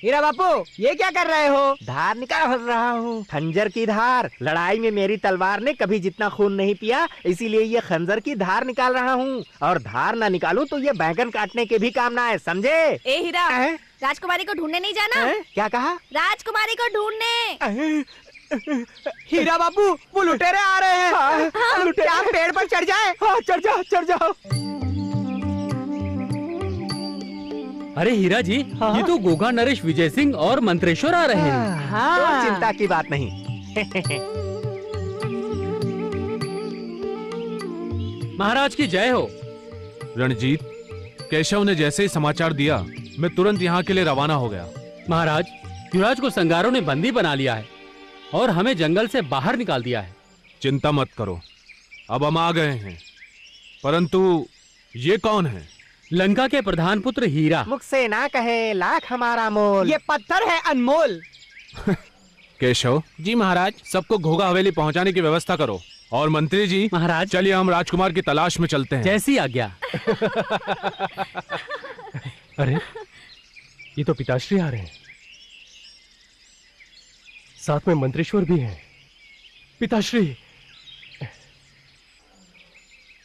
हीरा बापू ये क्या कर रहे हो? धार निकाल रहा हूँ, खंजर की धार। लड़ाई में मेरी तलवार ने कभी जितना खून नहीं पिया, इसीलिए ये खंजर की धार निकाल रहा हूँ। और धार ना निकालूं तो ये बैंगन काटने के भी काम ना है, समझे? ए हीरा, राजकुमारी को ढूंढने नहीं जाना? क्या कहा? राजकुमारी को ढूंढने। हीरा बाबू वो लुटेरे आ रहे हैं। क्या पेड़ पर चढ़ जाए? हाँ, चढ़ जाओ, चढ़ जाओ। अरे हीरा जी, ये तो गोगा नरेश, विजय सिंह और मंत्रेश्वर आ रहे हैं। हाँ। तो चिंता की बात नहीं। महाराज की जय हो। रणजीत, केशव ने जैसे ही समाचार दिया मैं तुरंत यहाँ के लिए रवाना हो गया। महाराज, युवराज को संगारों ने बंदी बना लिया है और हमें जंगल से बाहर निकाल दिया है। चिंता मत करो, अब हम आ गए हैं। परंतु ये कौन है? लंका के प्रधान पुत्र हीरा। मुख से ना कहे लाख हमारा मोल। ये पत्थर है अनमोल। केशव जी महाराज। सबको घोगा हवेली पहुंचाने की व्यवस्था करो। और मंत्री जी महाराज, चलिए हम राजकुमार की तलाश में चलते हैं। जैसी आज्ञा। अरे ये तो पिताश्री आ रहे हैं, साथ में मंत्रेश्वर भी हैं। पिताश्री।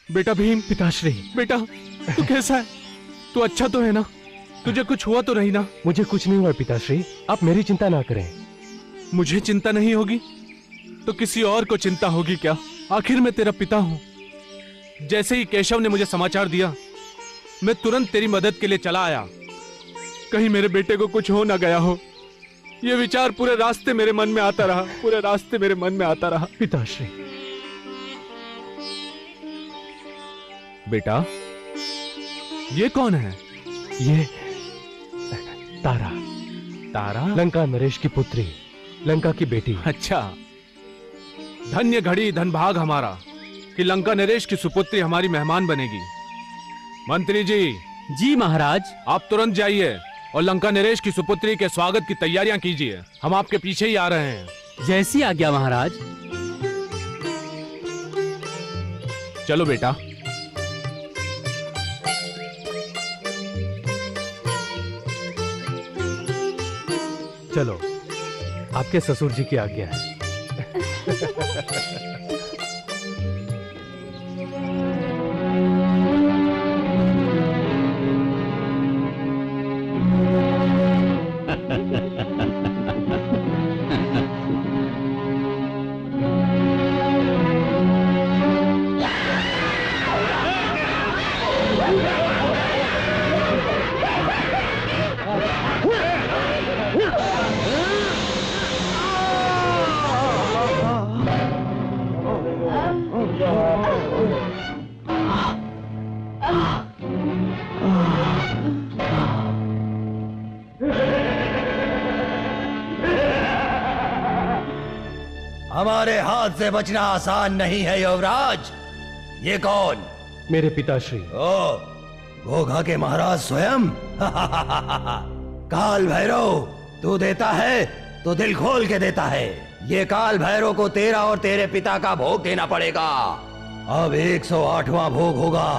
बेटा भीम। पिताश्री। बेटा तू कैसा है? तू अच्छा तो है ना? तुझे कुछ हुआ तो नहीं ना? मुझे कुछ नहीं हुआ पिताश्री, आप मेरी चिंता ना करें। मुझे चिंता नहीं होगी तो किसी और को चिंता होगी क्या? आखिर मैं तेरा पिता हूं। जैसे ही केशव ने मुझे समाचार दिया मैं तुरंत तेरी मदद के लिए चला आया। कहीं मेरे बेटे को कुछ हो ना गया हो, यह विचार पूरे रास्ते मेरे मन में आता रहा, पूरे रास्ते मेरे मन में आता रहा। पिताश्री। बेटा ये कौन है? ये तारा। तारा? लंका नरेश की पुत्री, लंका की बेटी। अच्छा, धन्य घड़ी धनभाग हमारा कि लंका नरेश की सुपुत्री हमारी मेहमान बनेगी। मंत्री जी। जी महाराज। आप तुरंत जाइए और लंका नरेश की सुपुत्री के स्वागत की तैयारियां कीजिए। हम आपके पीछे ही आ रहे हैं। जैसी आज्ञा महाराज। चलो बेटा। चलो, आपके ससुर जी की आज्ञा है। हमारे हाथ से बचना आसान नहीं है युवराज। ये कौन? मेरे पिताश्री। ओ, घोघा के महाराज स्वयं। काल भैरव, तू देता है तो दिल खोल के देता है। ये काल भैरव को तेरा और तेरे पिता का भोग देना पड़ेगा। अब 108वां भोग होगा।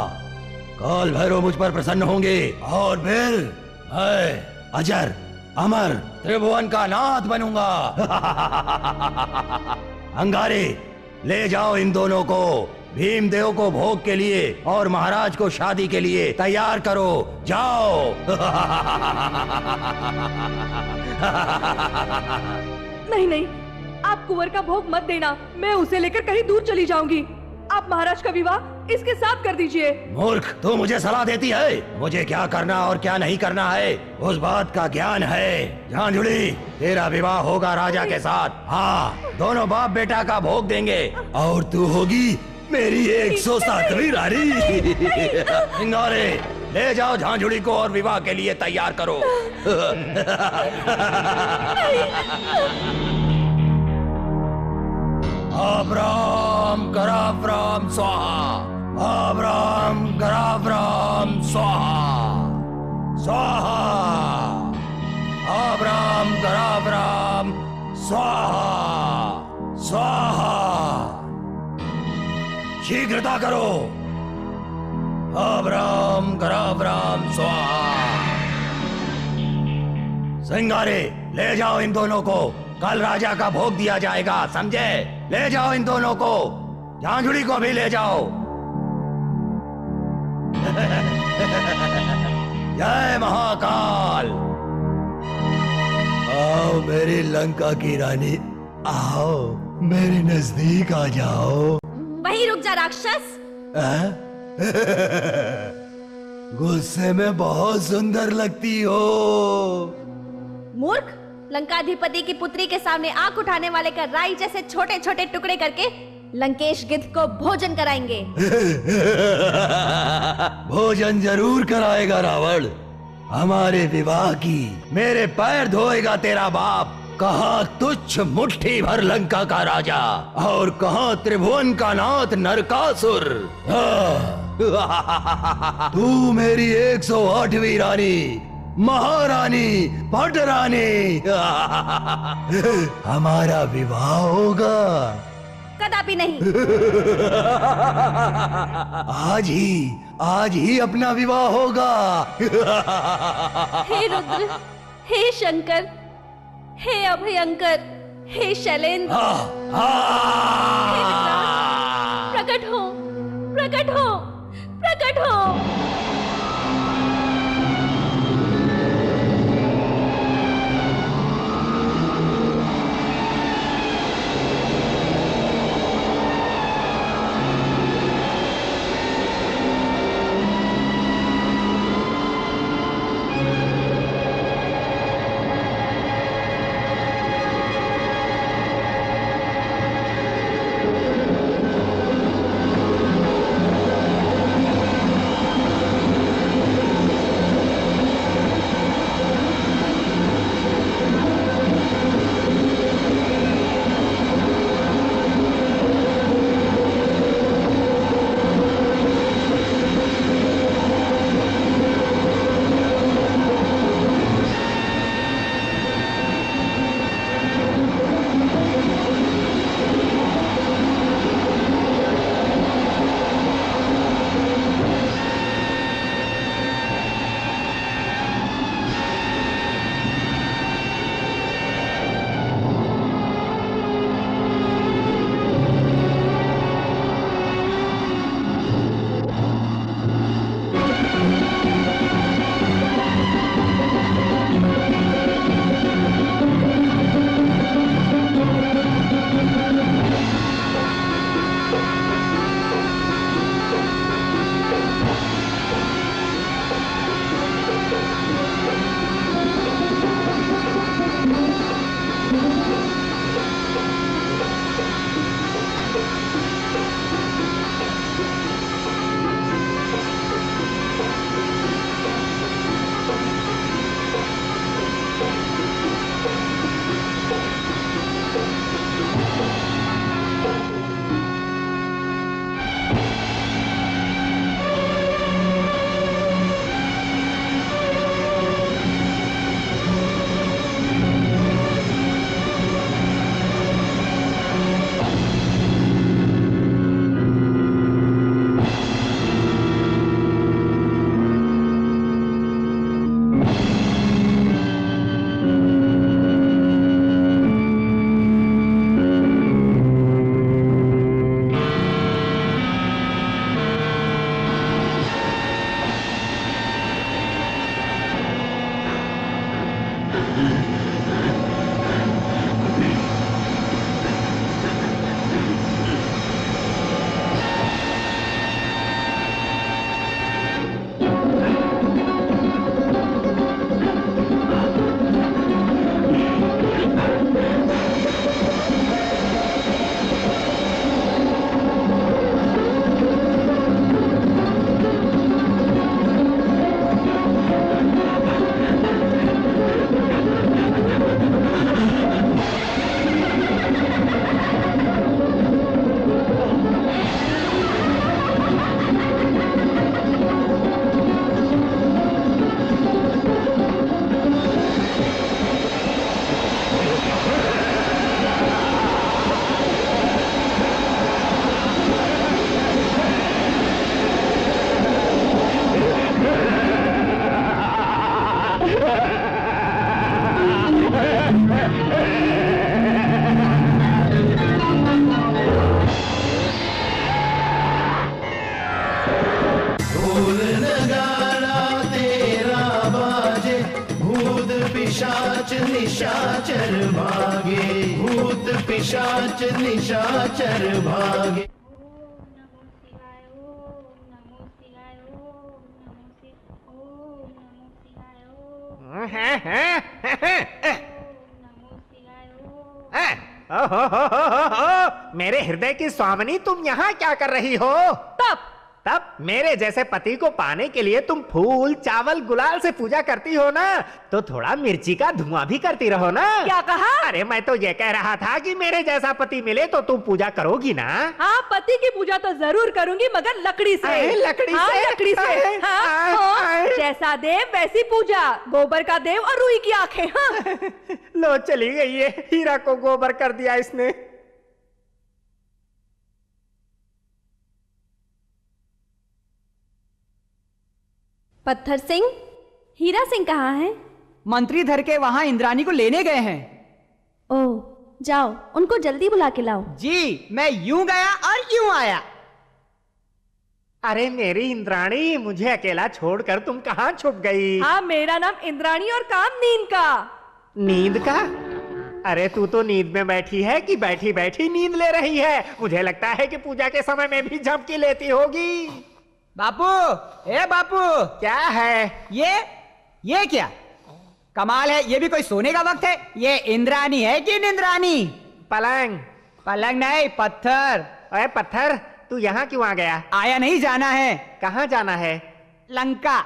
काल भैरव मुझ पर प्रसन्न होंगे और फिर मैं अजर अमर त्रिभुवन का नाथ बनूंगा। अंगारे, ले जाओ इन दोनों को भीमदेव को भोग के लिए और महाराज को शादी के लिए तैयार करो। जाओ। नहीं नहीं, आप कुंवर का भोग मत देना, मैं उसे लेकर कहीं दूर चली जाऊंगी। आप महाराज का विवाह इसके साथ कर दीजिए। मूर्ख, तू मुझे सलाह देती है? मुझे क्या करना और क्या नहीं करना है उस बात का ज्ञान है। झांझुड़ी, तेरा विवाह होगा राजा के साथ। हाँ, दोनों बाप बेटा का भोग देंगे और तू होगी मेरी 107वीं रानी। इंगारे, ले जाओ झांझुड़ी को और विवाह के लिए तैयार करो। अब्राम कराब्राम स्वाहा, अब्राम कराब्राम स्वाहा, स्वाहा, अब्राम कराब्राम स्वाहा, स्वाहा। शीघ्रता करो। अब्राम कराब्राम स्वाहा, सिंगारे, ले जाओ इन दोनों को, कल राजा का भोग दिया जाएगा, समझे? ले जाओ इन दोनों को, झांझुड़ी को भी ले जाओ। जय महाकाल। आओ मेरी लंका की रानी, आओ मेरे नजदीक आ जाओ। वहीं रुक जा राक्षस। गुस्से में बहुत सुंदर लगती हो। मूर्ख, लंकाधिपति की पुत्री के सामने आंख उठाने वाले का राई जैसे छोटे छोटे टुकड़े करके लंकेश गिद्ध को भोजन कराएंगे। भोजन जरूर कराएगा रावण। हमारे विवाह की मेरे पैर धोएगा तेरा बाप। कहाँ तुच्छ मुट्ठी भर लंका का राजा और कहाँ त्रिभुवन का नाथ नरकासुर। तू मेरी 108वीं रानी, महारानी, पट रानी। हमारा विवाह होगा। कदापि नहीं। आज ही अपना विवाह होगा। हे रुद्र, हे शंकर, हे अभयंकर, हे शैलेंद्र, हे विकराल, प्रकट हो, प्रकट हो, प्रकट हो। निशाचर भागे, भूत पिशाच निशाचर भागे। मेरे हृदय की स्वामिनी, तुम यहाँ क्या कर रही हो? तब मेरे जैसे पति को पाने के लिए तुम फूल चावल गुलाल से पूजा करती हो ना, तो थोड़ा मिर्ची का धुआं भी करती रहो ना। क्या कहा? अरे मैं तो ये कह रहा था कि मेरे जैसा पति मिले तो तुम पूजा करोगी ना। हाँ, पति की पूजा तो जरूर करूंगी, मगर लकड़ी से। लकड़ी हाँ, से? लकड़ी से। हाँ, जैसा देव वैसी पूजा, गोबर का देव और रुई की आंखें। हाँ। लो चली गई है, हीरा को गोबर कर दिया इसने। पत्थर सिंह, हीरा सिंह कहाँ है? मंत्री धर के वहां इंद्राणी को लेने गए हैं। ओह, जाओ उनको जल्दी बुला के लाओ। जी, मैं यूं गया और यूं आया। अरे मेरी इंद्राणी, मुझे अकेला छोड़कर तुम कहाँ छुप गई? हाँ, मेरा नाम इंद्राणी और काम नींद का। नींद का? अरे तू तो नींद में बैठी है कि बैठी बैठी नींद ले रही है? मुझे लगता है कि पूजा के समय में भी झपकी लेती होगी। बापू, ए बापू, क्या है ये क्या कमाल है? ये भी कोई सोने का वक्त है? ये इंद्राणी है कि निंद्राणी? पलंग। पलंग नहीं, पत्थर। अरे पत्थर, तू यहाँ क्यों आ गया? आया नहीं, जाना है। कहाँ जाना है? लंका।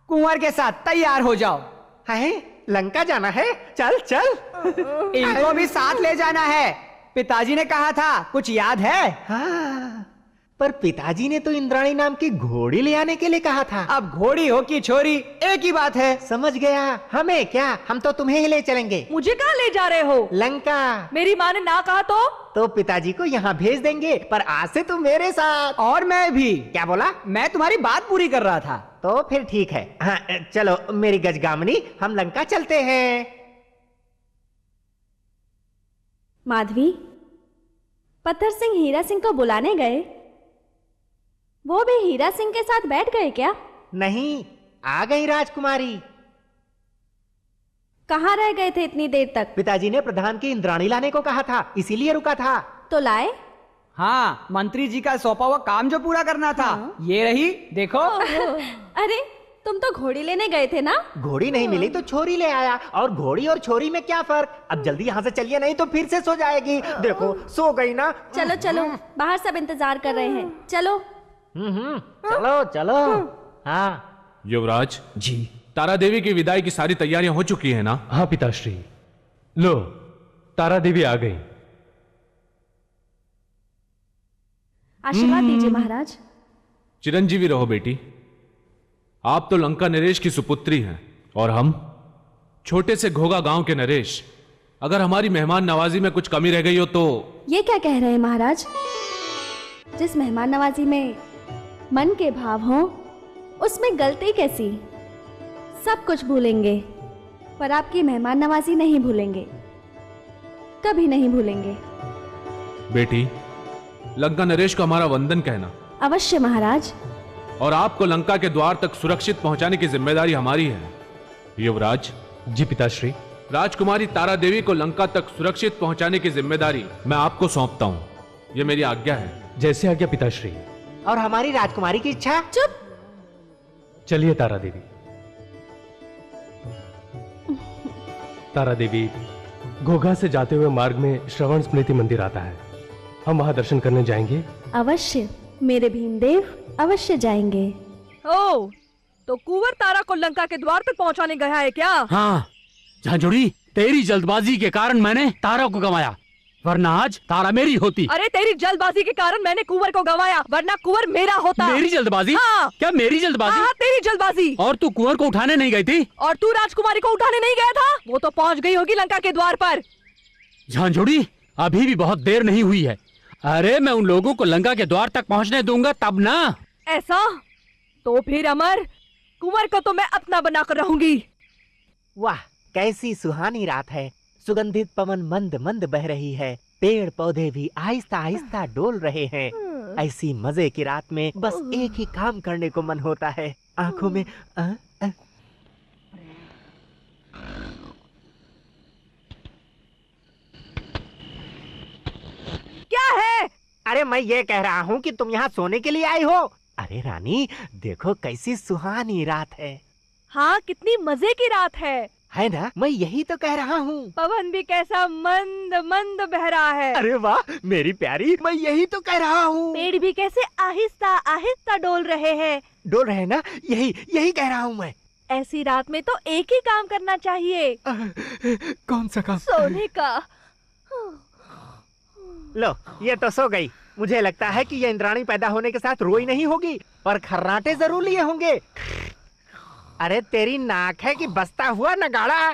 कुंवर के साथ तैयार हो जाओ। है? लंका जाना है? चल चल। इनको भी साथ ले जाना है। पिताजी ने कहा था, कुछ याद है? हाँ, पर पिताजी ने तो इंद्राणी नाम की घोड़ी ले आने के लिए कहा था। अब घोड़ी हो कि छोरी, एक ही बात है। समझ गया। हमें क्या, हम तो तुम्हें ही ले चलेंगे। मुझे कहाँ ले जा रहे हो? लंका। मेरी माँ ने ना कहा तो पिताजी को यहाँ भेज देंगे, पर आज से तुम मेरे साथ। और मैं भी। क्या बोला? मैं तुम्हारी बात पूरी कर रहा था। तो फिर ठीक है। हाँ चलो मेरी गजगामनी, हम लंका चलते हैं। माधवी, पत्थर सिंह हीरा सिंह को बुलाने गए, वो भी हीरा सिंह के साथ बैठ गए क्या? नहीं, आ गई राजकुमारी। कहाँ रह गए थे इतनी देर तक? पिताजी ने प्रधान की इंद्राणी लाने को कहा था, इसीलिए रुका था। तो लाए? हाँ, मंत्री जी का सौंपा हुआ काम जो पूरा करना था। हाँ? ये रही, देखो। अरे तुम तो घोड़ी लेने गए थे ना? घोड़ी नहीं मिली तो छोरी ले आया। और घोड़ी और छोरी में क्या फर्क? अब जल्दी यहाँ से चलिए, नहीं तो फिर से सो जाएगी। देखो सो गई ना। चलो चलो, बाहर सब इंतजार कर रहे हैं, चलो। चलो चलो। हाँ युवराज जी, तारा देवी की विदाई की सारी तैयारियां हो चुकी है ना? हाँ पिताश्री, लो तारा देवी आ गई। आशीर्वाद दीजिए महाराज। चिरंजीवी रहो बेटी। आप तो लंका नरेश की सुपुत्री हैं और हम छोटे से घोगा गांव के नरेश। अगर हमारी मेहमान नवाजी में कुछ कमी रह गई हो तो। ये क्या कह रहे हैं महाराज? जिस मेहमान नवाजी में मन के भाव हो, उसमें गलती कैसी? सब कुछ भूलेंगे, पर आपकी मेहमान नवाजी नहीं भूलेंगे, कभी नहीं भूलेंगे। बेटी, लंका नरेश को हमारा वंदन कहना। अवश्य महाराज। और आपको लंका के द्वार तक सुरक्षित पहुंचाने की जिम्मेदारी हमारी है। युवराज जी पिताश्री। राजकुमारी तारा देवी को लंका तक सुरक्षित पहुंचाने की जिम्मेदारी मैं आपको सौंपता हूं। यह मेरी आज्ञा है। जैसे आज्ञा पिताश्री। और हमारी राजकुमारी की इच्छा? चुप। चलिए तारा देवी। तारा देवी, घोघा से जाते हुए मार्ग में श्रवण स्मृति मंदिर आता है, हम वहां दर्शन करने जाएंगे। अवश्य मेरे भीमदेव, अवश्य जाएंगे। ओ, तो कुंवर तारा को लंका के द्वार तक पहुंचाने गया है क्या? हाँ झांझुड़ी, तेरी जल्दबाजी के कारण मैंने तारा को गंवाया, वरना आज तारा मेरी होती। अरे तेरी जल्दबाजी के कारण मैंने कुंवर को गंवाया, वरना कुंवर मेरा होता। मेरी जल्दबाजी? हाँ। क्या मेरी जल्दबाजी? हाँ, तेरी जल्दबाजी। और तू कुंवर को उठाने नहीं गई थी? और तू राजकुमारी को उठाने नहीं गया था? वो तो पहुंच गई होगी लंका के द्वार पर। झांझुड़ी, अभी भी बहुत देर नहीं हुई है। अरे मैं उन लोगों को लंका के द्वार तक पहुंचने दूंगा तब ना। ऐसा? तो फिर अमर, कुंवर को तो मैं अपना बनाकर रहूंगी। वाह, कैसी सुहानी रात है। सुगंधित पवन मंद मंद बह रही है, पेड़ पौधे भी आहिस्ता आहिस्ता डोल रहे हैं। ऐसी मजे की रात में बस एक ही काम करने को मन होता है, आंखों में अरे मैं ये कह रहा हूँ कि तुम यहाँ सोने के लिए आई हो। अरे रानी देखो कैसी सुहानी रात है। हाँ, कितनी मजे की रात है ना? मैं यही तो कह रहा हूँ। पवन भी कैसा मंद मंद बह रहा है। अरे वाह मेरी प्यारी, मैं यही तो कह रहा हूँ। पेड़ भी कैसे आहिस्ता आहिस्ता डोल रहे हैं। डोल रहे ना, यही कह रहा हूँ मैं। ऐसी रात में तो एक ही काम करना चाहिए। कौन सा काम? सोने का। लो ये तो सो गई। मुझे लगता है कि ये इंद्राणी पैदा होने के साथ रोई नहीं होगी, पर खर्राटे जरूर लिए होंगे। अरे तेरी नाक है कि बसता हुआ नगाड़ा।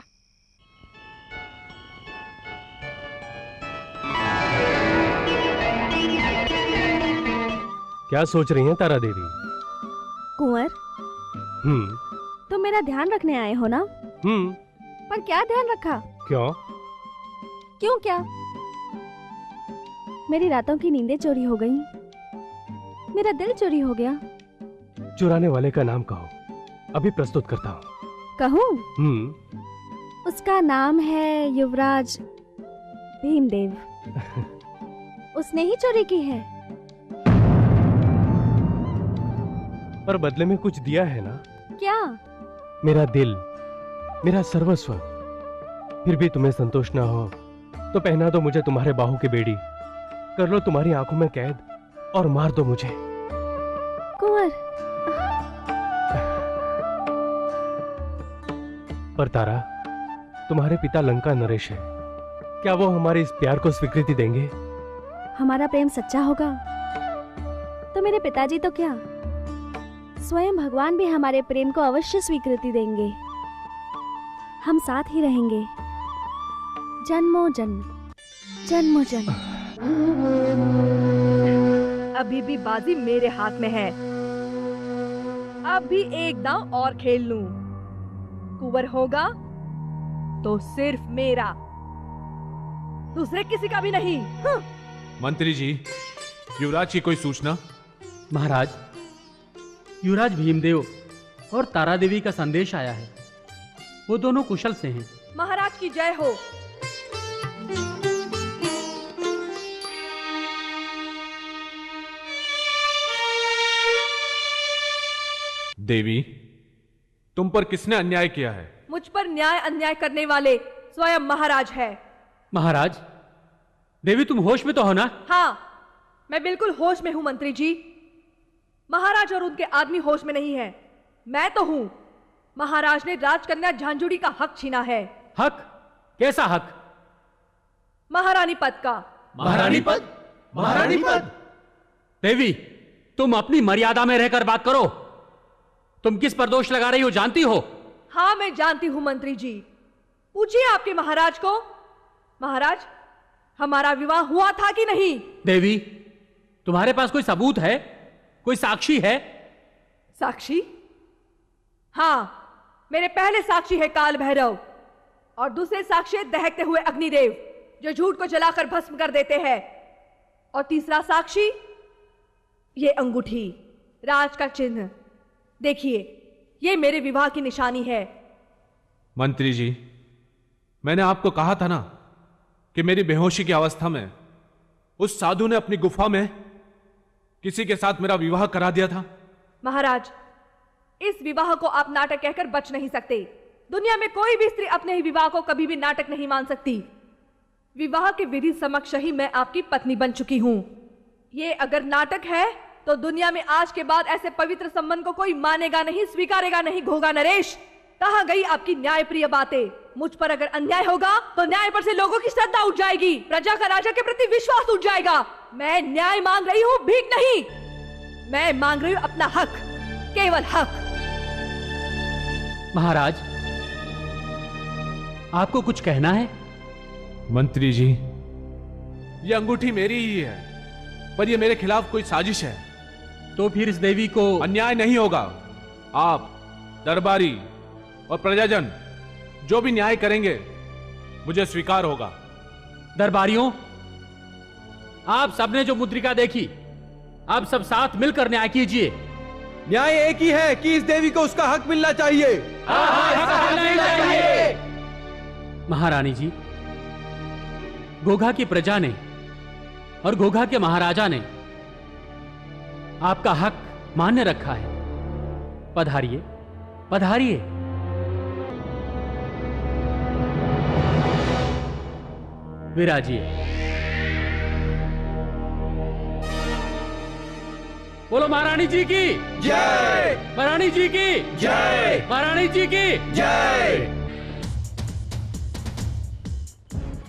क्या सोच रही हैं तारा देवी? कुंवर, तुम मेरा ध्यान रखने आए हो ना? पर क्या ध्यान रखा? क्यों क्या? मेरी रातों की नींदें चोरी हो गई, मेरा दिल चोरी हो गया। चुराने वाले का नाम कहो, अभी प्रस्तुत करता हूँ। कहूँ? उसका नाम है युवराज भीमदेव। उसने ही चोरी की है। पर बदले में कुछ दिया है ना? क्या? मेरा दिल, मेरा सर्वस्व। फिर भी तुम्हें संतोष ना हो तो पहना दो मुझे तुम्हारे बाहू की बेड़ी, कर लो तुम्हारी आंखों में कैद और मार दो मुझे। कुंवर। पर तारा, तुम्हारे पिता लंका नरेश है, क्या वो हमारे इस प्यार को स्वीकृति देंगे? हमारा प्रेम सच्चा होगा तो मेरे पिताजी तो क्या, स्वयं भगवान भी हमारे प्रेम को अवश्य स्वीकृति देंगे। हम साथ ही रहेंगे जन्मों जन्म, जन्मों जन्म। अभी भी बाजी मेरे हाथ में है। अब भी एक दांव और खेल लूं। कुंवर होगा तो सिर्फ मेरा, दूसरे किसी का भी नहीं। मंत्री जी, युवराज की कोई सूचना? महाराज, युवराज भीमदेव और तारा देवी का संदेश आया है। वो दोनों कुशल से हैं। महाराज की जय हो। देवी, तुम पर किसने अन्याय किया है? मुझ पर न्याय अन्याय करने वाले स्वयं महाराज है। महाराज, देवी तुम होश में तो हो ना? हाँ, मैं बिल्कुल होश में हूं मंत्री जी। महाराज और उनके आदमी होश में नहीं है, मैं तो हूं। महाराज ने राजकन्या झांझुड़ी का हक छीना है। हक? कैसा हक? महारानी पद का। महारानी पद? महारानी पद? देवी, तुम अपनी मर्यादा में रहकर बात करो। तुम किस पर दोष लगा रही हो जानती हो? हाँ मैं जानती हूं मंत्री जी। पूछिए आपके महाराज को। महाराज, हमारा विवाह हुआ था कि नहीं? देवी, तुम्हारे पास कोई सबूत है, कोई साक्षी है? साक्षी? हाँ, मेरे पहले साक्षी है काल भैरव और दूसरे साक्षी है दहकते हुए अग्निदेव जो झूठ को जलाकर भस्म कर देते हैं। और तीसरा साक्षी ये अंगूठी, राज का चिन्ह। देखिए, ये मेरे विवाह की निशानी है। मंत्री जी, मैंने आपको कहा था ना कि मेरी बेहोशी की अवस्था में उस साधु ने अपनी गुफा में किसी के साथ मेरा विवाह करा दिया था। महाराज, इस विवाह को आप नाटक कहकर बच नहीं सकते। दुनिया में कोई भी स्त्री अपने ही विवाह को कभी भी नाटक नहीं मान सकती। विवाह के विधि समक्ष ही मैं आपकी पत्नी बन चुकी हूं। ये अगर नाटक है तो दुनिया में आज के बाद ऐसे पवित्र संबंध को कोई मानेगा नहीं, स्वीकारेगा नहीं। घोगा नरेश, कहां गई आपकी न्याय प्रिय बातें? मुझ पर अगर अन्याय होगा तो न्याय पर से लोगों की श्रद्धा उठ जाएगी, प्रजा का राजा के प्रति विश्वास उठ जाएगा। मैं न्याय मांग रही हूं, भीख नहीं। मैं मांग रही हूं अपना हक, केवल हक। महाराज, आपको कुछ कहना है? मंत्री जी, ये अंगूठी मेरी ही है, पर ये मेरे खिलाफ कोई साजिश है। तो फिर इस देवी को अन्याय नहीं होगा। आप, दरबारी और प्रजाजन जो भी न्याय करेंगे मुझे स्वीकार होगा। दरबारियों, आप सबने जो मुद्रिका देखी, आप सब साथ मिलकर न्याय कीजिए। न्याय एक ही है कि इस देवी को उसका हक मिलना चाहिए। महारानी जी, घोघा की प्रजा ने और घोघा के महाराजा ने आपका हक मान्य रखा है। पधारिए, पधारिए। विराजिए। बोलो महारानी जी की जय, महारानी जी की जय, महारानी जी की जय।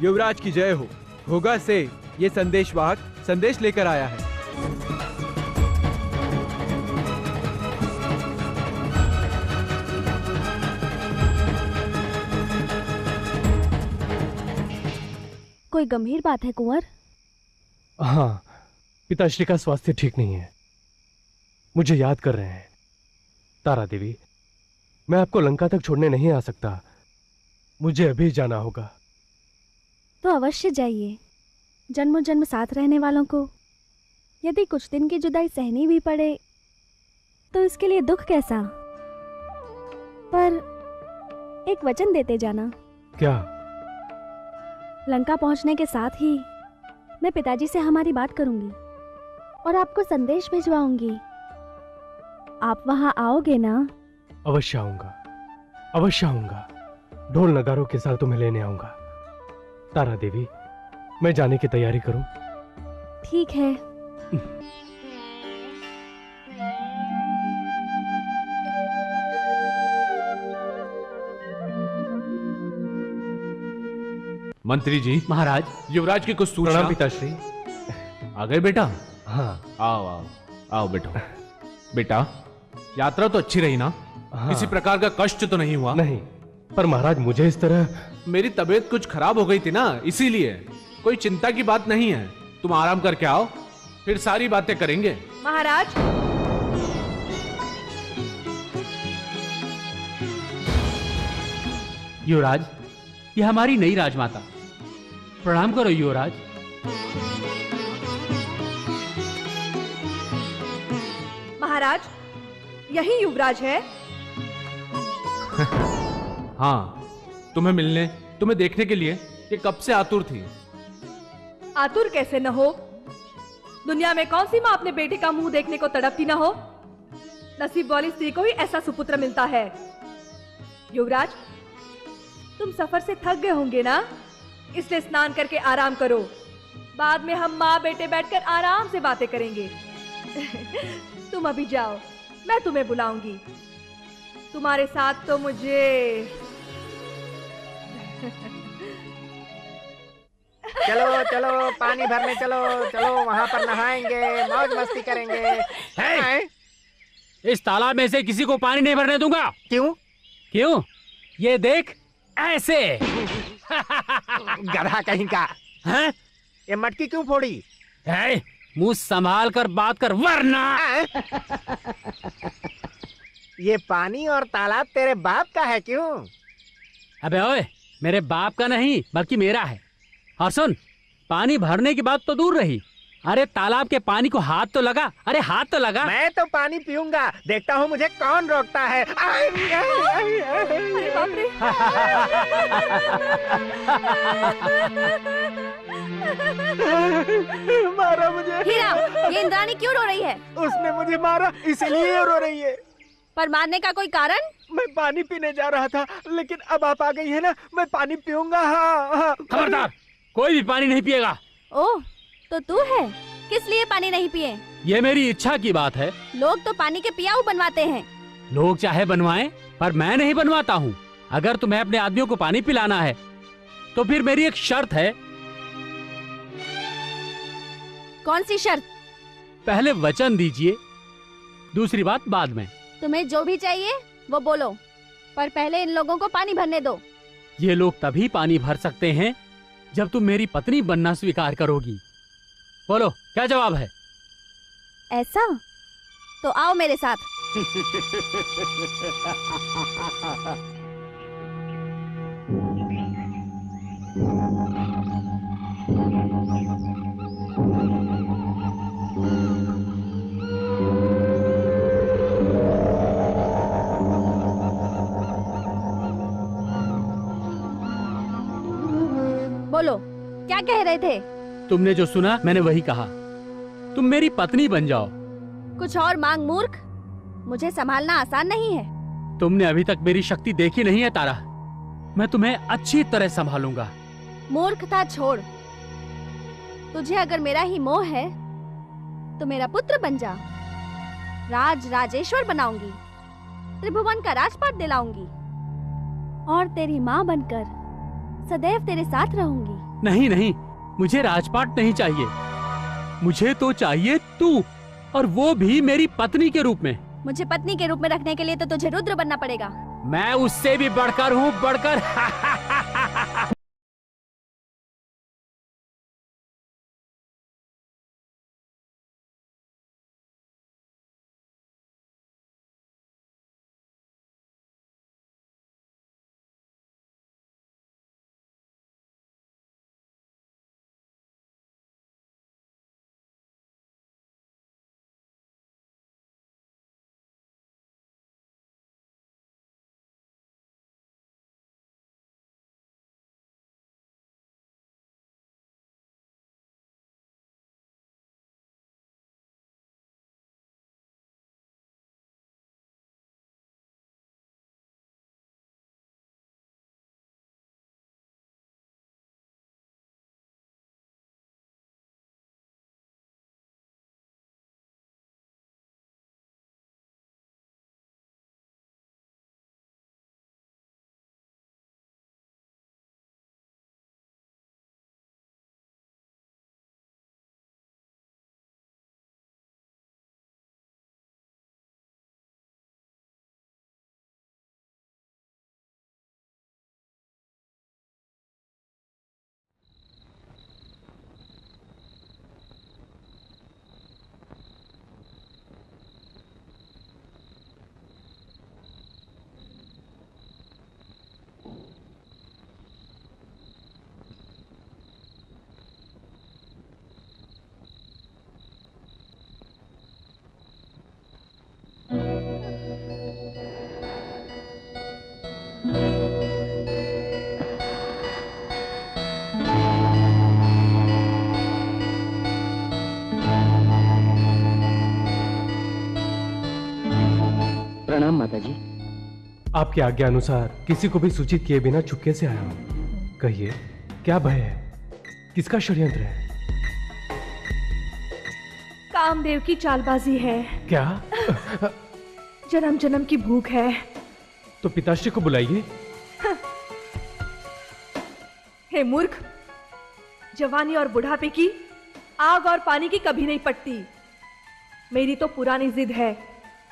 युवराज की जय हो। घोघा से ये संदेशवाहक संदेश लेकर आया है। कोई गंभीर बात है कुंवर? हाँ, पिताश्री का स्वास्थ्य ठीक नहीं है। मुझे याद कर रहे हैं। तारा देवी, मैं आपको लंका तक छोड़ने नहीं आ सकता। मुझे अभी जाना होगा। तो अवश्य जाइए। जन्मों जन्म साथ रहने वालों को यदि कुछ दिन की जुदाई सहनी भी पड़े तो इसके लिए दुख कैसा। पर एक वचन देते जाना। क्या? लंका पहुंचने के साथ ही मैं पिताजी से हमारी बात करूंगी और आपको संदेश भिजवाऊंगी। आप वहां आओगे ना? अवश्य आऊंगा, अवश्य आऊंगा। ढोल नगारों के साथ तुम्हें लेने आऊंगा। तारा देवी, मैं जाने की तैयारी करूं? ठीक है। मंत्री जी, महाराज, युवराज की कुछ सूचना? प्रणाम पिताश्री। आ गए बेटा? हाँ। आओ आओ आओ बैठो। बेटा, यात्रा तो अच्छी रही ना? हाँ। किसी प्रकार का कष्ट तो नहीं हुआ? नहीं, पर महाराज मुझे इस तरह। मेरी तबीयत कुछ खराब हो गई थी ना, इसीलिए। कोई चिंता की बात नहीं है। तुम आराम करके आओ, फिर सारी बातें करेंगे। महाराज, युवराज, ये हमारी नई राजमाता। प्रणाम करो युवराज। महाराज, यही युवराज है? हाँ, तुम्हें मिलने, तुम्हें देखने के लिए ये कब से आतुर थी। आतुर कैसे न हो? दुनिया में कौन सी माँ अपने बेटे का मुंह देखने को तड़पती न हो? नसीब वाली स्त्री को ही ऐसा सुपुत्र मिलता है। युवराज, तुम सफर से थक गए होंगे ना, इसलिए स्नान करके आराम करो। बाद में हम माँ बेटे बैठकर आराम से बातें करेंगे। तुम अभी जाओ, मैं तुम्हें बुलाऊंगी। तुम्हारे साथ तो मुझे चलो चलो, पानी भरने चलो, चलो वहां पर नहाएंगे, मौज मस्ती करेंगे। हैं? इस तालाब में से किसी को पानी नहीं भरने दूंगा। क्यों? क्यों? ये देख, ऐसे। गधा कहीं का। हैं? ये मटकी क्यों फोड़ी? है? मुंह संभाल कर बात कर, वरना। ये पानी और तालाब तेरे बाप का है क्यों? अबे ओए, मेरे बाप का नहीं बल्कि मेरा है। और सुन, पानी भरने की बात तो दूर रही, अरे तालाब के पानी को हाथ तो लगा। अरे हाथ तो लगा। मैं तो पानी पीऊंगा, देखता हूँ मुझे कौन रोकता है। अरे बाप रे। मारा मुझे। हीरा, ये इंद्राणी क्यों रो रही है? उसने मुझे मारा, इसीलिए रो रही है। पर मारने का कोई कारण? मैं पानी पीने जा रहा था, लेकिन अब आप आ गई है ना, मैं पानी पीऊंगा। हाँ हाँ। खबरदार, कोई भी पानी नहीं पिएगा। ओह, तो तू है? किस लिए पानी नहीं पिए? ये मेरी इच्छा की बात है। लोग तो पानी के पियाऊ बनवाते हैं। लोग चाहे बनवाएं, पर मैं नहीं बनवाता हूँ। अगर तुम्हें अपने आदमियों को पानी पिलाना है तो फिर मेरी एक शर्त है। कौन सी शर्त? पहले वचन दीजिए, दूसरी बात बाद में। तुम्हें जो भी चाहिए वो बोलो, पर पहले इन लोगों को पानी भरने दो। ये लोग तभी पानी भर सकते हैं जब तुम मेरी पत्नी बनना स्वीकार करोगी। बोलो, क्या जवाब है? ऐसा? तो आओ मेरे साथ। बोलो, क्या कह रहे थे? तुमने जो सुना मैंने वही कहा। तुम मेरी पत्नी बन जाओ। कुछ और मांग मूर्ख। मुझे संभालना आसान नहीं है। तुमने अभी तक मेरी शक्ति देखी नहीं है तारा। मैं तुम्हें अच्छी तरह संभालूंगा। मूर्खता छोड़। तुझे अगर मेरा ही मोह है तो मेरा पुत्र बन जा। राजेश्वर बनाऊंगी, त्रिभुवन का राजपाट दिलाऊंगी और तेरी माँ बनकर सदैव तेरे साथ रहूंगी। नहीं नहीं, मुझे राजपाट नहीं चाहिए। मुझे तो चाहिए तू, और वो भी मेरी पत्नी के रूप में। मुझे पत्नी के रूप में रखने के लिए तो तुझे रुद्र बनना पड़ेगा। मैं उससे भी बढ़कर हूँ, बढ़कर। प्रणाम माताजी। आपकी आज्ञा अनुसार किसी को भी सूचित किए बिना चुपके से आया हूं। कहिए, क्या भय है? किसका षड्यंत्र है? कामदेव की चालबाजी है। क्या? जन्म जन्म की भूख है। तो पिताश्री को बुलाइए। हे मूर्ख, जवानी और बुढ़ापे की आग और पानी की कभी नहीं पटती। मेरी तो पुरानी जिद है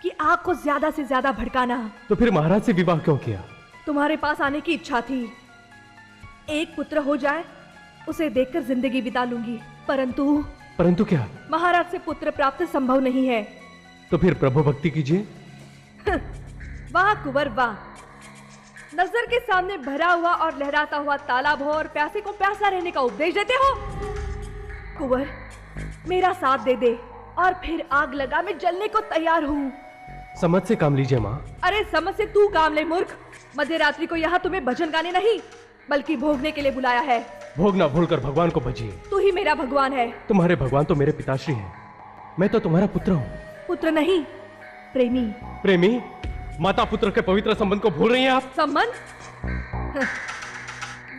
कि आग को ज्यादा से ज्यादा भड़काना। तो फिर महाराज से विवाह क्यों किया? तुम्हारे पास आने की इच्छा थी। एक पुत्र हो जाए, उसे देखकर जिंदगी बिता लूंगी। परंतु क्या? महाराज से पुत्र प्राप्त संभव नहीं है। तो फिर प्रभु भक्ति कीजिए। वाह कुंवर वाह। नजर के सामने भरा हुआ और लहराता हुआ तालाब हो और प्यासे को प्यासा रहने का उपदेश देते हो। कुंवर, मेरा साथ दे दे और फिर आग लगा, मैं जलने को तैयार हूँ। समझ से काम लीजिए माँ। अरे समझ से तू काम ले मूर्ख। मध्य रात्रि को यहाँ तुम्हें भजन गाने नहीं बल्कि भोगने के लिए बुलाया है। भोग ना भूलकर भगवान को भजिए। तू ही मेरा भगवान है। तुम्हारे भगवान तो मेरे पिताश्री हैं। मैं तो तुम्हारा पुत्र हूँ। पुत्र नहीं, प्रेमी। प्रेमी? माता पुत्र के पवित्र संबंध को भूल रही हैं आप? संबंध?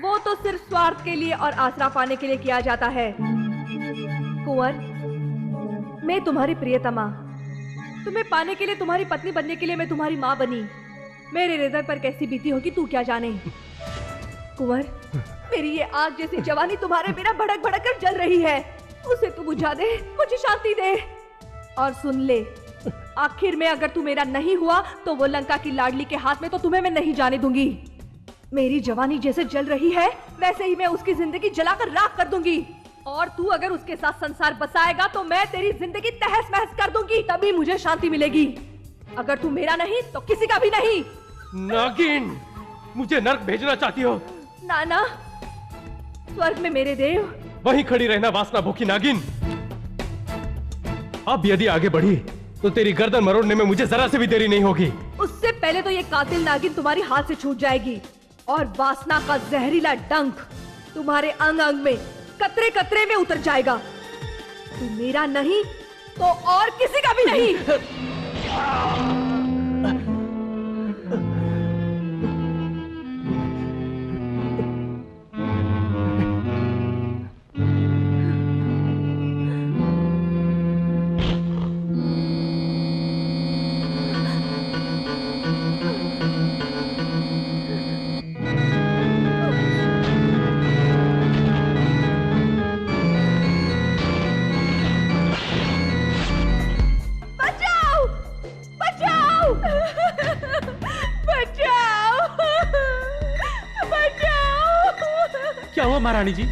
वो तो सिर्फ स्वार्थ के लिए और आसरा पाने के लिए किया जाता है। कुंवर, मैं तुम्हारी प्रियतमा। तुम्हें पाने के लिए, तुम्हारी पत्नी बनने के लिए मैं तुम्हारी माँ बनी। मेरे हृदय पर कैसी बीती होगी तू क्या जाने। कुंवर, मेरी ये आग जैसी जवानी तुम्हारे बिना भड़क भड़क कर जल रही है। उसे तू बुझा दे, मुझे शांति दे। और सुन ले, आखिर में अगर तू मेरा नहीं हुआ तो वो लंका की लाडली के हाथ में तो तुम्हें मैं नहीं जाने दूंगी। मेरी जवानी जैसे जल रही है वैसे ही मैं उसकी जिंदगी जलाकर राख कर दूंगी। और तू अगर उसके साथ संसार बसाएगा तो मैं तेरी जिंदगी तहस महस कर दूंगी। तभी मुझे शांति मिलेगी। अगर तू मेरा नहीं तो किसी का भी नहीं। नागिन, मुझे नर्क भेजना चाहती हो? नाना, स्वर्ग में मेरे देव। वहीं खड़ी रहना वासना भूखी नागिन। अब यदि आगे बढ़ी तो तेरी गर्दन मरोड़ने में मुझे जरा से भी देरी नहीं होगी। उससे पहले तो ये कातिल नागिन तुम्हारी हाथ से छूट जाएगी और वासना का जहरीला डंक तुम्हारे अंग अंग में कतरे कतरे में उतर जाएगा। तू मेरा नहीं तो और किसी का भी नहीं। क्या हुआ महारानी जी?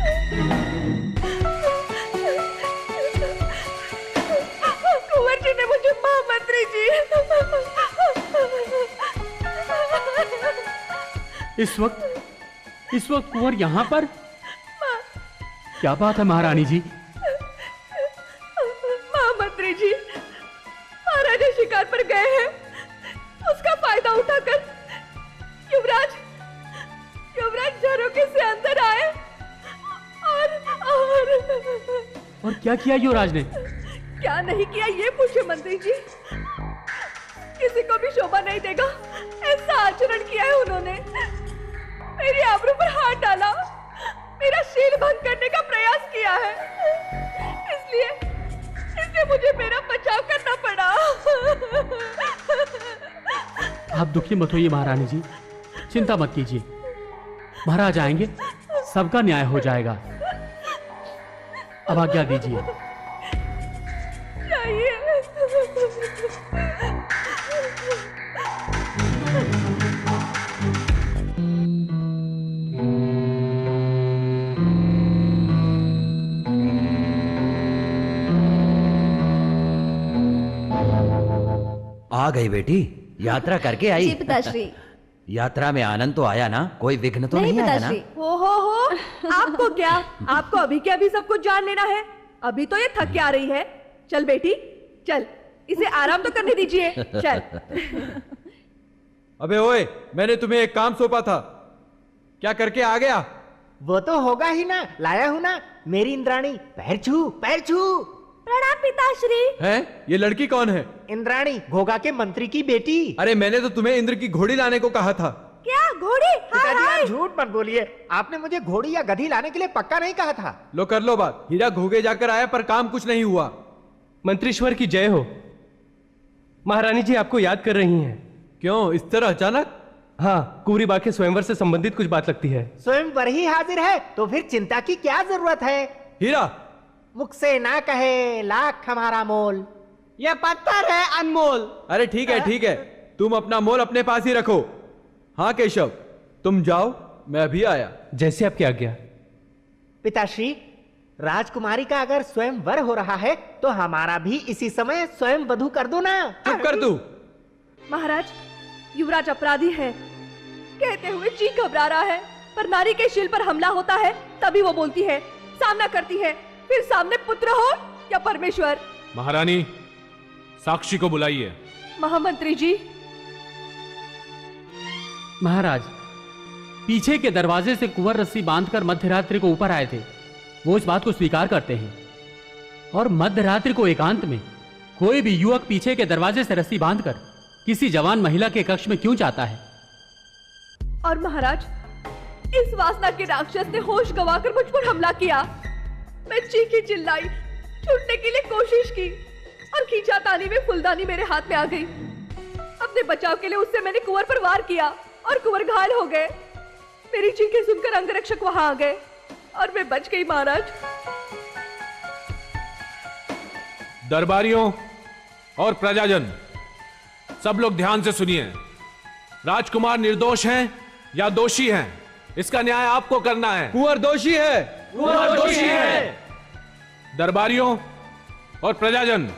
कुंवर जी ने मुझे महामंत्री जी। इस वक्त कुंवर यहाँ पर? क्या बात है महारानी जी? महामंत्री जी, महाराजा शिकार पर गए हैं। उसका फायदा उठाकर युवराज झरोखे से अंदर आए और क्या किया युवराज ने? क्या नहीं किया ये पूछे मंत्री जी। किसी को भी शोभा नहीं देगा ऐसा आचरण किया है उन्होंने। मेरी आबरू पर हाथ डाला, मेरा शील भंग करने का प्रयास किया है। इसलिए मुझे मेरा बचाव करना पड़ा। आप दुखी मत होइए महारानी जी, चिंता मत कीजिए। महाराज आएंगे, सबका न्याय हो जाएगा। अब आज्ञा दीजिए। आ गई बेटी, यात्रा करके आई? जी पिताश्री। यात्रा में आनंद तो आया ना? कोई विघ्न तो नहीं आया ना? हो आपको क्या? आपको अभी क्या अभी सब कुछ जान लेना है? अभी तो ये थक के आ रही है। चल बेटी चल, इसे आराम तो करने दीजिए। चल। अबे ओए, मैंने तुम्हें एक काम सौंपा था, क्या करके आ गया? वो तो होगा ही ना, लाया हूं ना मेरी इंद्राणी। पैर छू। प्रणाम पिताश्री। हैं? ये लड़की कौन है? इंद्राणी, घोगा के मंत्री की बेटी। अरे मैंने तो तुम्हें इंद्र की घोड़ी लाने को कहा था। क्या घोड़ी? पिताजी आप झूठ मत बोलिए, आपने मुझे घोड़ी या गधी लाने के लिए पक्का नहीं कहा था। लो कर लो बात। हीरा घोगे जाकर आया पर काम कुछ नहीं हुआ। मंत्रीश्वर की जय हो। महारानी जी आपको याद कर रही हैं। क्यों इस तरह अचानक? हाँ, कुंवरी बा के स्वयंवर से संबंधित कुछ बात लगती है। स्वयंवर ही हाजिर है तो फिर चिंता की क्या जरूरत है? हीरा मुख से ना कहे लाख हमारा मोल, यह पत्थर है अनमोल। अरे ठीक है, तुम अपना मोल अपने पास ही रखो। हाँ केशव, तुम जाओ, मैं अभी आया। जैसे आपकी आज्ञा। पिताश्री, राजकुमारी का अगर स्वयंवर हो रहा है तो हमारा भी इसी समय स्वयं वधू कर दो ना। चुप कर तू। महाराज, युवराज अपराधी है कहते हुए जी घबरा रहा है, पर नारी के शील पर हमला होता है तभी वो बोलती है, सामना करती है। फिर सामने पुत्र हो या परमेश्वर। महारानी, साक्षी को बुलाइए। महामंत्री जी। महाराज, पीछे के दरवाजे से कुंवर रस्सी बांधकर मध्यरात्रि को ऊपर आए थे। वो इस बात को स्वीकार करते हैं। और मध्यरात्रि को एकांत में कोई भी युवक पीछे के दरवाजे से रस्सी बांधकर किसी जवान महिला के कक्ष में क्यों जाता है? और महाराज, इस वासना के राक्षस ने होश गंवाकर मुझ पर हमला किया। मैं चीखी चिल्लाई, छूटने के लिए कोशिश की और खींचातानी में फुलदानी मेरे हाथ में आ गई। अपने बचाव के लिए उससे मैंने कुंवर पर वार किया और कुंवर घायल हो गए। मेरी चीखें सुनकर अंगरक्षक वहां आ गए और मैं बच गई महाराज। दरबारियों और प्रजाजन, सब लोग ध्यान से सुनिए। राजकुमार निर्दोष हैं या दोषी हैं, इसका न्याय आपको करना है। कुंवर दोषी है। कुंवर दोषी है। दरबारियों और प्रजाजन,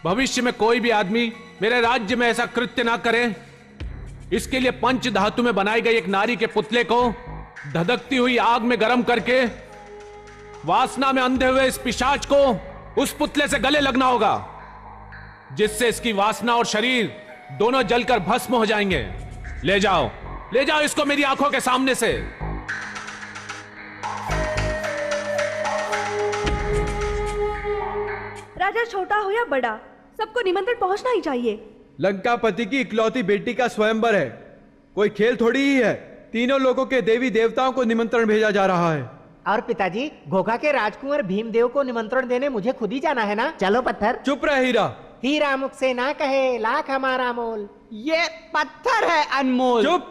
भविष्य में कोई भी आदमी मेरे राज्य में ऐसा कृत्य ना करे, इसके लिए पंच धातु में बनाई गई एक नारी के पुतले को धधकती हुई आग में गर्म करके वासना में अंधे हुए इस पिशाच को उस पुतले से गले लगना होगा, जिससे इसकी वासना और शरीर दोनों जलकर भस्म हो जाएंगे। ले जाओ इसको मेरी आंखों के सामने से। राजा छोटा हो या बड़ा, सबको निमंत्रण पहुंचना ही चाहिए। लंकापति की इकलौती बेटी का स्वयंवर है, कोई खेल थोड़ी ही है। तीनों लोगों के देवी देवताओं को निमंत्रण भेजा जा रहा है। और पिताजी, घोघा के राजकुमार भीमदेव को निमंत्रण देने मुझे खुद ही जाना है ना? चलो पत्थर। चुप रह हीरा। हीरा मुख से ना कहे लाख हमारा मोल। ये पत्थर है अनमोल। चुप।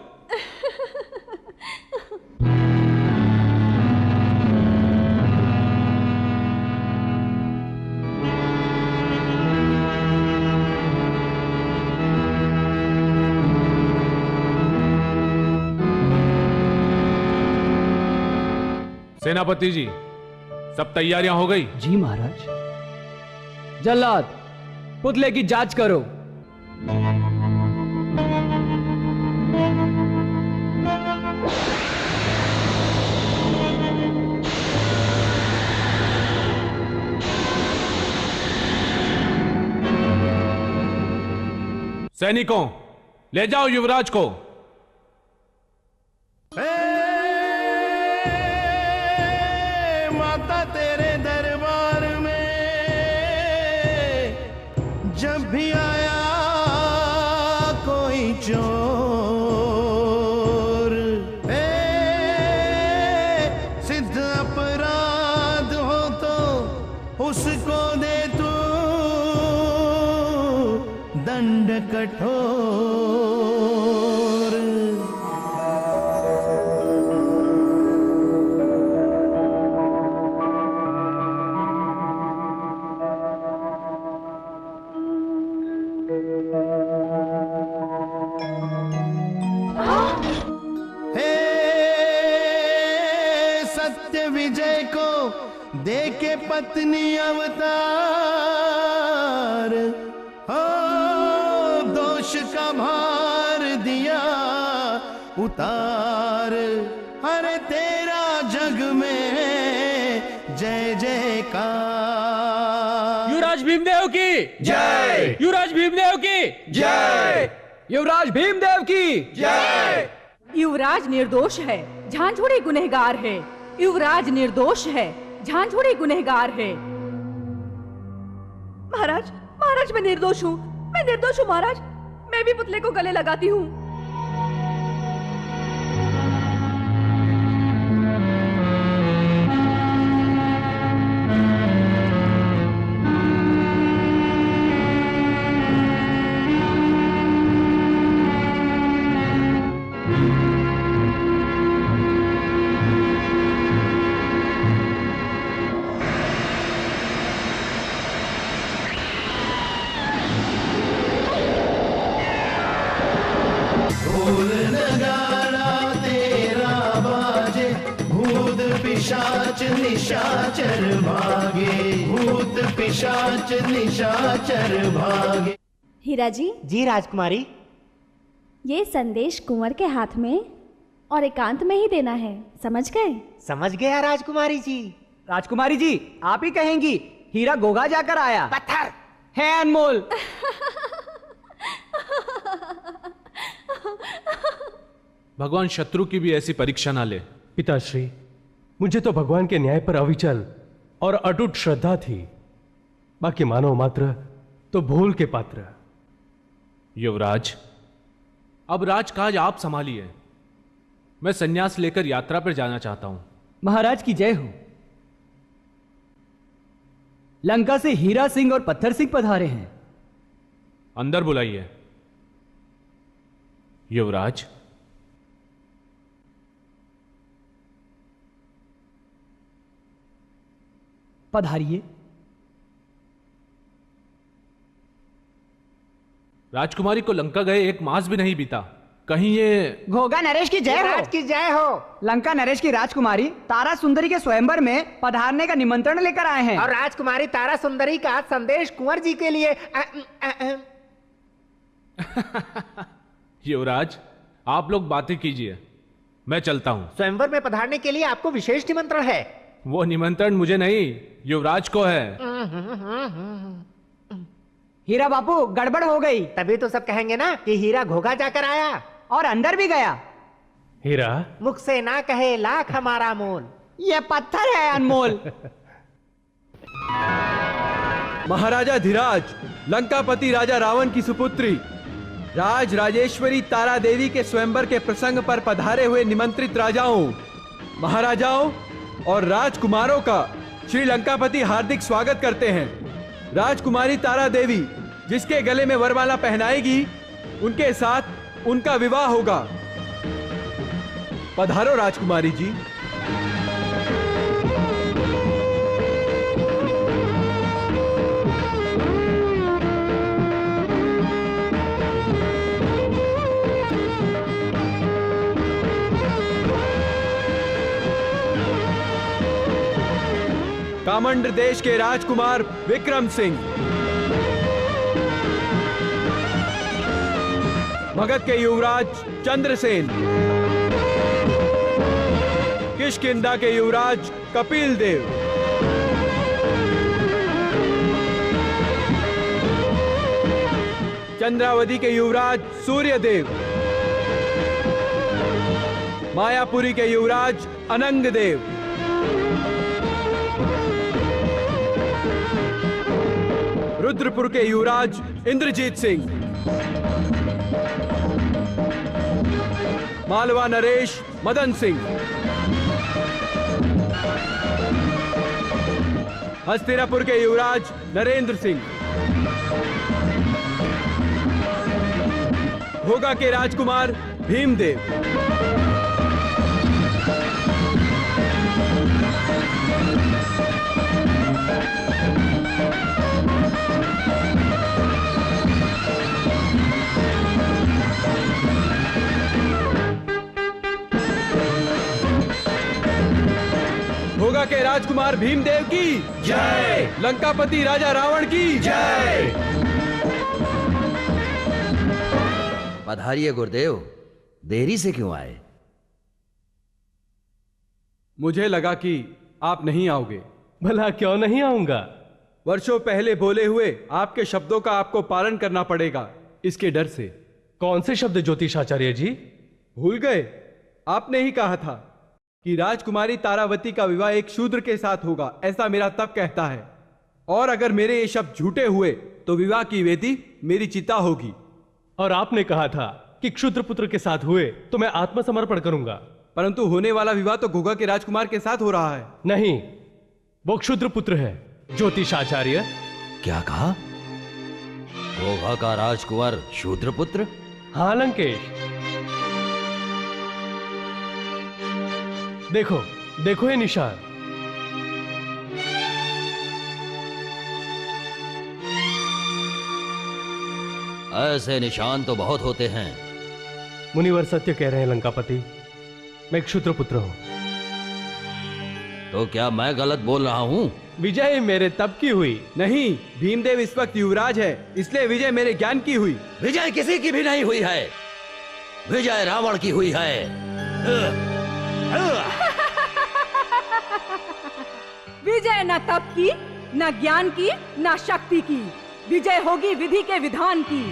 सेनापति जी, सब तैयारियां हो गई? जी महाराज। जल्लाद, पुतले की जांच करो। सैनिकों, ले जाओ युवराज को। माता तेरे दरबार में जब भी आया कोई चोर, सिद्ध अपराध हो तो उसको दे तू दंड कठोर। विजय को देके पत्नी अवतार, हो दोष का भार दिया उतार। अरे तेरा जग में जय जयकार। युवराज भीमदेव की जय। युवराज भीमदेव की जय। युवराज भीमदेव की जय। युवराज निर्दोष है, झांझोड़े गुनहगार है। युवराज निर्दोष है, झांझोड़े गुनहगार है। महाराज, महाराज मैं निर्दोष हूँ, मैं निर्दोष हूँ महाराज। मैं भी पुतले को गले लगाती हूँ। निशाचर भागे, भूत पिशाच निशाचर भागे। हीरा जी। जी राजकुमारी। ये संदेश कुंवर के हाथ में और एकांत में ही देना है, समझ गए? समझ गया राजकुमारी जी। राजकुमारी जी, आप ही कहेंगी, हीरा घोघा जाकर आया। पत्थर है अनमोल। भगवान शत्रु की भी ऐसी परीक्षा ना ले। पिताश्री, मुझे तो भगवान के न्याय पर अविचल और अटूट श्रद्धा थी, बाकी मानव मात्र तो भूल के पात्र। युवराज, अब राजकाज आप संभालिए। मैं संन्यास लेकर यात्रा पर जाना चाहता हूं। महाराज की जय हो। लंका से हीरा सिंह और पत्थर सिंह पधारे हैं। अंदर बुलाइए। युवराज, पधारिए। राजकुमारी को लंका गए 1 मास भी नहीं बीता, कहीं ये घोघा नरेश की जय हो। राज की जय हो। लंका नरेश की राजकुमारी तारा सुंदरी के स्वयंवर में पधारने का निमंत्रण लेकर आए हैं। और राजकुमारी तारा सुंदरी का संदेश कुंवर जी के लिए। युवराज, आप लोग बातें कीजिए, मैं चलता हूं। स्वयंवर में पधारने के लिए आपको विशेष निमंत्रण है। वो निमंत्रण मुझे नहीं, युवराज को है। हीरा बापू, गड़बड़ हो गई। तभी तो सब कहेंगे ना कि हीरा घोघा जाकर आया और अंदर भी गया। हीरा मुख से ना कहे लाख हमारा मोल। ये पत्थर है अनमोल। महाराजा धीराज, लंकापति राजा रावण की सुपुत्री राज राजेश्वरी तारा देवी के स्वयंवर के प्रसंग पर पधारे हुए निमंत्रित राजाओं, महाराजाओं और राजकुमारों का श्री लंकापति हार्दिक स्वागत करते हैं। राजकुमारी तारा देवी जिसके गले में वरमाला पहनाएगी, उनके साथ उनका विवाह होगा। पधारो राजकुमारी जी। कामंड देश के राजकुमार विक्रम सिंह, मगध के युवराज चंद्रसेन, किष्किंधा के युवराज कपिल देव, चंद्रावती के युवराज सूर्यदेव, मायापुरी के युवराज अनंग देव, रुद्रपुर के युवराज इंद्रजीत सिंह, मालवा नरेश मदन सिंह, हस्तिनापुर के युवराज नरेंद्र सिंह, भोगा के राजकुमार भीमदेव, भोगा के राजकुमार भीमदेव की जय, लंकापति राजा रावण की जय। पधारिए गुरुदेव, देरी से क्यों आए? मुझे लगा कि आप नहीं आओगे। भला क्यों नहीं आऊंगा? वर्षों पहले बोले हुए आपके शब्दों का आपको पालन करना पड़ेगा, इसके डर से। कौन से शब्द ज्योतिषाचार्य जी? भूल गए? आपने ही कहा था कि राजकुमारी तारावती का विवाह एक शूद्र के साथ होगा, ऐसा मेरा तप कहता है। और अगर मेरे ये शब्द झूठे हुए तो विवाह की वेदी मेरी चिता होगी। और आपने कहा था कि क्षुद्र पुत्र के साथ हुए तो मैं आत्मसमर्पण करूंगा। परंतु होने वाला विवाह तो घोघा के राजकुमार के साथ हो रहा है। नहीं, वो क्षुद्र पुत्र है ज्योतिषाचार्य। क्या कहा? घोघा का राजकुमार शूद्र पुत्र? हाँ लंकेश, देखो देखो ये निशान। ऐसे निशान तो बहुत होते हैं। मुनिवर सत्य कह रहे हैं लंकापति, मैं क्षुद्र पुत्र हूं। तो क्या मैं गलत बोल रहा हूं? विजय मेरे तप की हुई। नहीं, भीमदेव इस वक्त युवराज है, इसलिए विजय मेरे ज्ञान की हुई। विजय किसी की भी नहीं हुई है, विजय रावण की हुई है। विजय न तप की, न ज्ञान की, न शक्ति की, विजय होगी विधि के विधान की।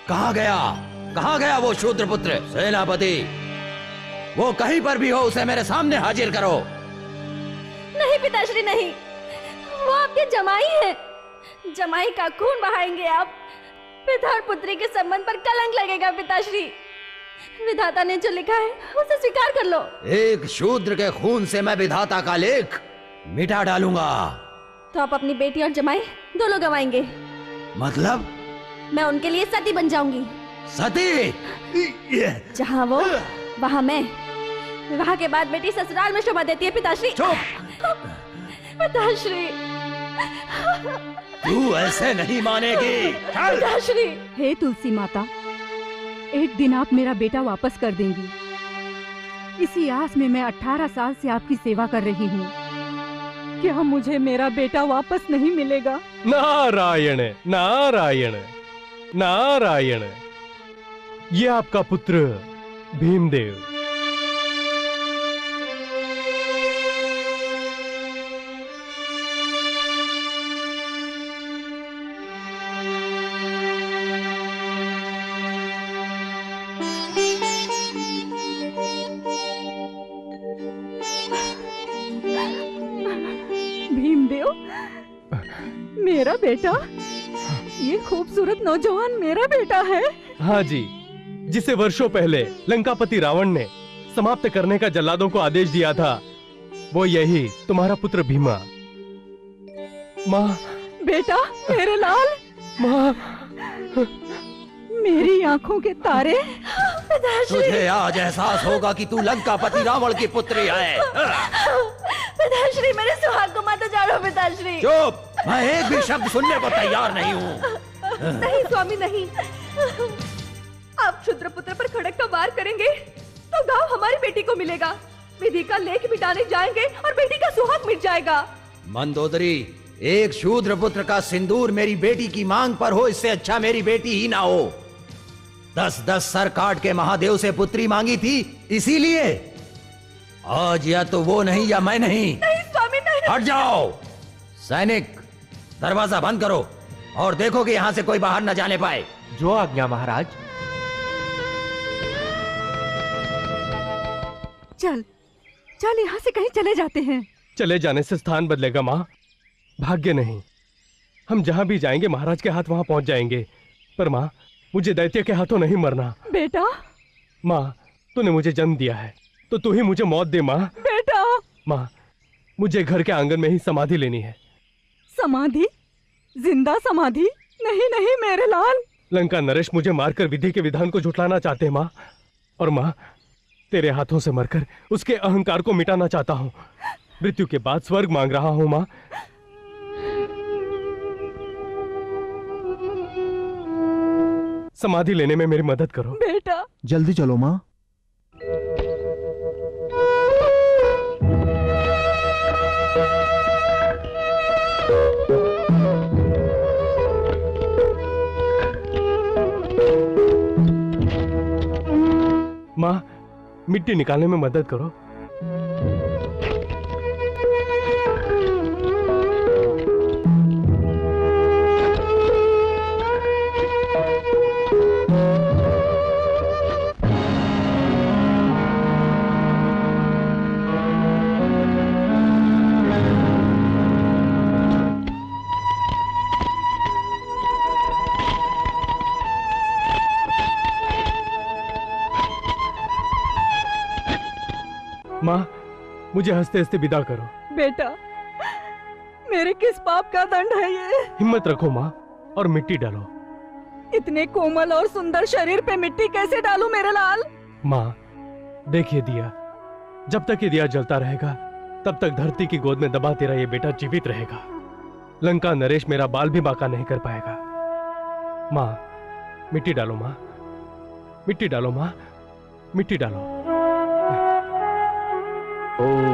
कहाँ गया? कहाँ गया वो शूद्र पुत्र? सेनापति, वो कहीं पर भी हो, उसे मेरे सामने हाजिर करो। नहीं पिताश्री नहीं, वो आपके जमाई है। जमाई का खून बहाएंगे आप, पिता और पुत्री के संबंध पर कलंक लगेगा पिताश्री। विधाता ने जो लिखा है उसे स्वीकार कर लो। एक शूद्र के खून से मैं विधाता का लेख मिटा डालूंगा। तो आप अपनी बेटी और जमाई दोनों गवाएंगे। मतलब? मैं उनके लिए सती बन जाऊंगी। सती? जहाँ वो वहाँ मैं। विवाह के बाद बेटी ससुराल में शोभा देती है पिताश्री। पिताश्री, तू ऐसे नहीं मानेगी। पिताश्री। हे तुलसी माता, एक दिन आप मेरा बेटा वापस कर देंगी। इसी आस में मैं 18 साल से आपकी सेवा कर रही हूँ। क्या मुझे मेरा बेटा वापस नहीं मिलेगा? नारायण नारायण नारायण, ये आपका पुत्र भीमदेव। बेटा, ये खूबसूरत नौजवान मेरा बेटा है। हाँ जी, जिसे वर्षों पहले लंकापति रावण ने समाप्त करने का जल्लादों को आदेश दिया था, वो यही तुम्हारा पुत्र भीमा। माँ। बेटा मेरे लाल, माँ। मेरी आंखों के तारे। तुझे आज एहसास होगा कि तू लंकापति रावण की पुत्री है। पिताश्री, मेरे सुहाग को मत उजाड़ो पिताश्री। चुप, मैं एक भी शब्द सुनने को तैयार नहीं हूँ। नहीं स्वामी नहीं, आप क्षुद्र पुत्र पर खड़क का वार करेंगे तो गांव हमारी बेटी को मिलेगा। विधि का लेख मिटाने जाएंगे और बेटी का सुहाग मिट जाएगा। मंदोदरी, एक शूद्र पुत्र का सिंदूर मेरी बेटी की मांग पर हो, इससे अच्छा मेरी बेटी ही ना हो। 10-10 सर काट के महादेव से पुत्री मांगी थी, इसीलिए आज या तो वो नहीं या मैं नहीं। नहीं स्वामी नहीं। हट जाओ। सैनिक, दरवाजा बंद करो और देखो कि यहां से कोई बाहर न जाने पाए। जो आज्ञा महाराज। चल चल, यहाँ से कहीं चले जाते हैं। चले जाने से स्थान बदलेगा माँ, भाग्य नहीं। हम जहाँ भी जाएंगे महाराज के हाथ वहाँ पहुँच जाएंगे। पर माँ, मुझे दैत्य के हाथों नहीं मरना। बेटा। माँ, तूने मुझे जन्म दिया है तो तू ही मुझे मौत दे माँ। बेटा। माँ, मुझे घर के आंगन में ही समाधि लेनी है। समाधि? जिंदा समाधि? नहीं नहीं मेरे लाल। लंका नरेश मुझे मारकर विधि के विधान को झुठलाना चाहते हैं माँ। और माँ, तेरे हाथों से मरकर उसके अहंकार को मिटाना चाहता हूँ। मृत्यु के बाद स्वर्ग मांग रहा हूँ माँ। समाधि लेने में मेरी मदद करो बेटा। जल्दी चलो माँ। माँ, मिट्टी निकालने में मदद करो। माँ, मुझे हंसते हंसते विदा करो। बेटा, मेरे किस पाप का दंड है ये? हिम्मत रखो माँ और मिट्टी डालो। इतने कोमल और सुंदर शरीर पे मिट्टी कैसे डालूं मेरे लाल? माँ, देखिए दिया, जब तक ये दिया जलता रहेगा तब तक धरती की गोद में दबा तेरा ये बेटा जीवित रहेगा। लंका नरेश मेरा बाल भी बांका नहीं कर पाएगा। माँ, मिट्टी डालो माँ, मिट्टी डालो माँ, मिट्टी डालो। ओम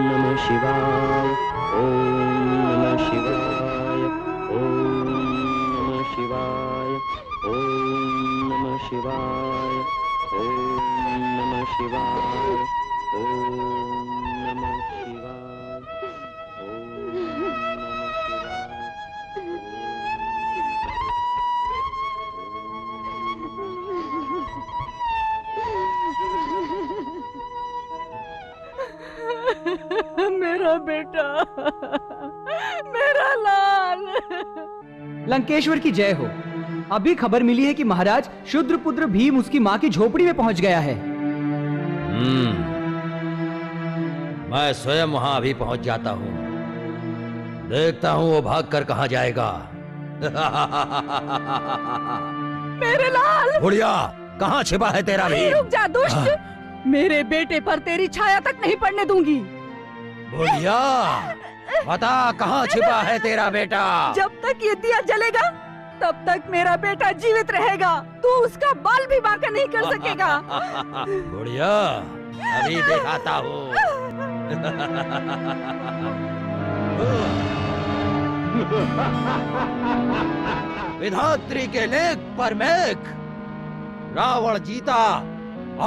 नमः शिवाय, ओम नमः शिवाय, ओम नमः शिवाय, ओम नमः शिवाय, ओम नमः शिवाय, ओम नमः शिवाय, ओम मेरा बेटा, मेरा लाल। लंकेश्वर की जय हो। अभी खबर मिली है कि महाराज शूद्र पुत्र भीम उसकी माँ की झोपड़ी में पहुंच गया है। मैं स्वयं वहां अभी पहुंच जाता हूं। देखता हूं वो भाग कर कहां जाएगा। मेरे लाल। बुढ़िया, कहां छिपा है तेरा भीम? रुक जा दुष्ट। मेरे बेटे पर तेरी छाया तक नहीं पड़ने दूंगी। बुढ़िया, बता कहां छिपा है तेरा बेटा? जब तक ये दिया जलेगा तब तक मेरा बेटा जीवित रहेगा। तू उसका बाल भी बांका नहीं कर सकेगा। बुढ़िया, अभी दिखाता हूँ। विधात्री के लेख पर मेघ, रावण जीता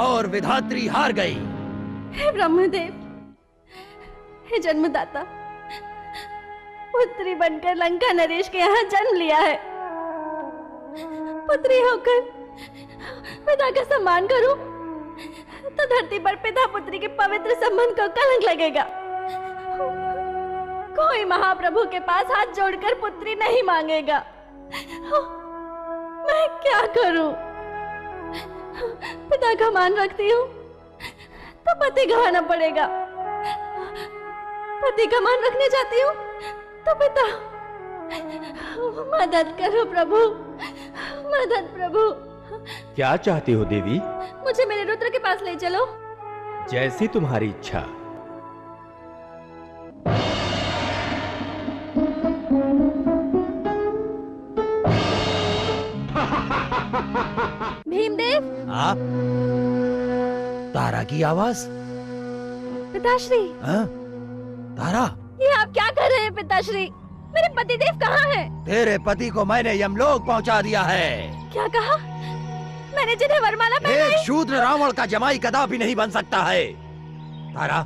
और विधात्री हार गई। हे ब्रह्मदेव, हे जन्मदाता, पुत्री बनकर लंका नरेश के यहाँ जन्म लिया है। पुत्री होकर पिता का सम्मान करूं तो धरती पर पिता पुत्री के पवित्र संबंध को कलंक लगेगा। कोई महाप्रभु के पास हाथ जोड़कर पुत्री नहीं मांगेगा। मैं क्या करूं? पिता का मान रखती हूँ तो पति गंवाना पड़ेगा, पति का मान रखने जाती हूँ तो पिता। मदद करो प्रभु, मदद प्रभु। क्या चाहती हो देवी? मुझे मेरे रुद्र के पास ले चलो। जैसी तुम्हारी इच्छा। भीमदेव। आप? तारा की आवाज? पिताश्री। हाँ? तारा? ये आप क्या कर रहे हैं पिताश्री? मेरे पतिदेव कहाँ हैं? तेरे पति को मैंने यमलोक पहुंचा दिया है। क्या कहा? मैंने जिन्हें वरमाला पहनाई। एक शूद्र रावण का जमाई कदापि नहीं बन सकता है। तारा,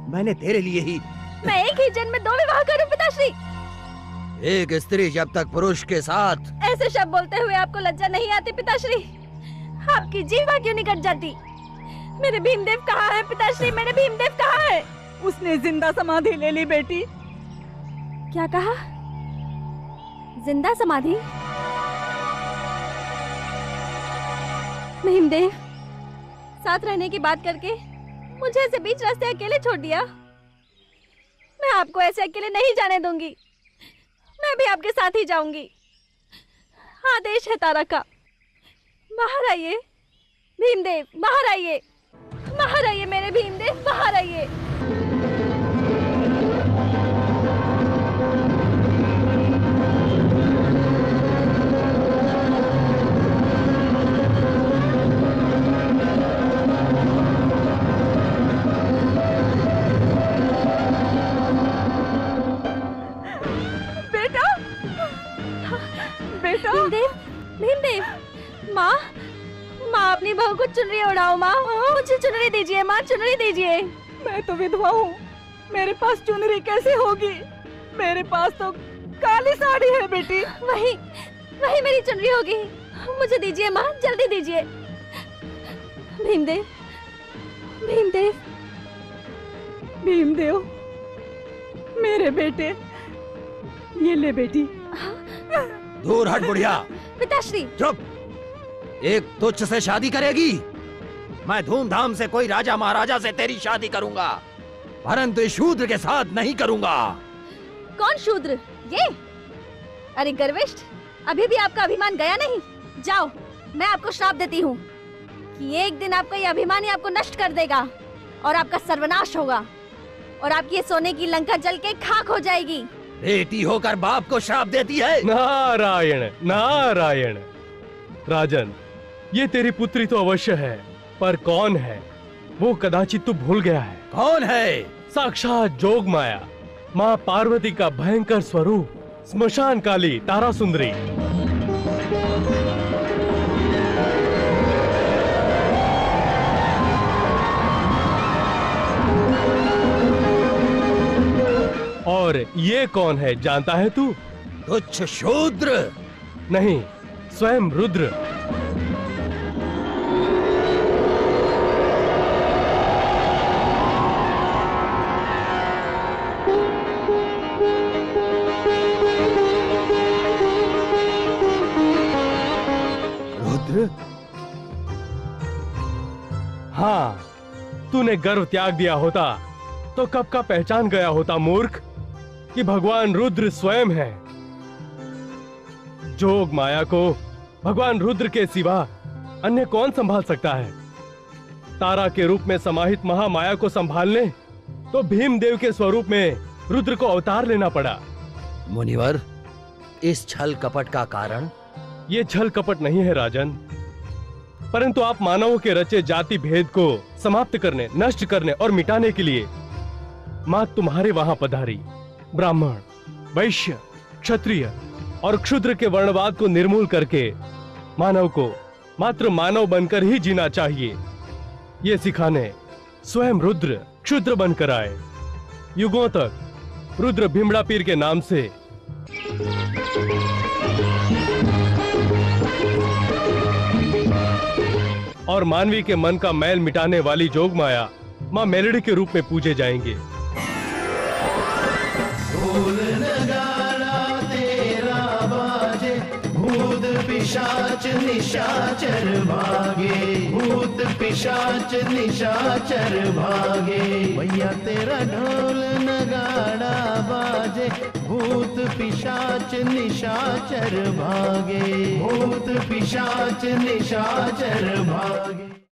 मैंने तेरे लिए ही। मैं एक ही जन्म में 2 विवाह करूं पिताश्री? एक स्त्री जब तक पुरुष के साथ। ऐसे शब्द बोलते हुए आपको लज्जा नहीं आती पिताश्री? आपकी जीवा क्यों नहीं कट जाती? मेरे भीमदेव कहाँ है पिताश्री? मेरे भीमदेव कहाँ है? उसने जिंदा समाधि ले ली बेटी। क्या कहा? जिंदा समाधि? भीमदेव, साथ रहने की बात करके मुझे ऐसे बीच रास्ते अकेले छोड़ दिया। मैं आपको ऐसे अकेले नहीं जाने दूंगी। मैं भी आपके साथ ही जाऊंगी। आदेश है तारा का। बाहर आइए भीमदेव, बाहर आइए, बाहर आइए मेरे भीमदेव, बाहर आइए। भीमदेव, भीमदेव। माँ, माँ अपनी बहू को चुनरी उड़ाओ। माँ, मुझे चुनरी दीजिए। माँ, चुनरी दीजिए। मैं तो विधवा हूँ, मेरे पास चुनरी कैसे होगी? मेरे पास तो काली साड़ी है बेटी। वही मेरी चुनरी होगी। मुझे दीजिए माँ, जल्दी दीजिए। भीमदेव, भीमदेव, भीमदेव, मेरे बेटे, ये ले बेटी। दूर हट बुढ़िया। पिताश्री। चुप। एक तुच्छ से शादी करेगी? मैं धूमधाम से कोई राजा महाराजा से तेरी शादी करूंगा, परंतु इस शूद्र के साथ नहीं करूंगा। कौन शूद्र? ये? अरे गर्विष्ठ, अभी भी आपका अभिमान गया नहीं? जाओ, मैं आपको श्राप देती हूँ कि एक दिन आपका ये अभिमान ही आपको नष्ट कर देगा और आपका सर्वनाश होगा और आपकी ये सोने की लंका जल के खाक हो जाएगी। बेटी होकर बाप को श्राप देती है? नारायण नारायण। राजन, ये तेरी पुत्री तो अवश्य है, पर कौन है वो कदाचित तू भूल गया है। कौन है? साक्षात जोग माया, माँ पार्वती का भयंकर स्वरूप, स्मशान काली तारा सुंदरी। और ये कौन है जानता है तू? तुच्छ शूद्र। नहीं, स्वयं रुद्र। रुद्र? हाँ, तूने गर्व त्याग दिया होता तो कब का पहचान गया होता मूर्ख कि भगवान रुद्र स्वयं है। जोग माया को भगवान रुद्र के सिवा अन्य कौन संभाल सकता है? तारा के रूप में समाहित महामाया को संभालने तो भीमदेव के स्वरूप में रुद्र को अवतार लेना पड़ा। मुनिवर, इस छल कपट का कारण? ये छल कपट नहीं है राजन, परंतु आप मानवों के रचे जाति भेद को समाप्त करने, नष्ट करने और मिटाने के लिए मां तुम्हारे वहां पधारी। ब्राह्मण, वैश्य, क्षत्रिय और क्षुद्र के वर्णवाद को निर्मूल करके मानव को मात्र मानव बनकर ही जीना चाहिए, ये सिखाने स्वयं रुद्र क्षुद्र बनकर आए। युगों तक रुद्र भीमड़ा पीर के नाम से और मानवी के मन का मैल मिटाने वाली जोग माया मां मेलड़ी के रूप में पूजे जाएंगे। पिशाच निशाचर भागे, भूत पिशाच निशाचर भागे। भैया तेरा ढोल नगाड़ा बाजे, भूत पिशाच निशाचर भागे, भूत पिशाच निशाचर भागे।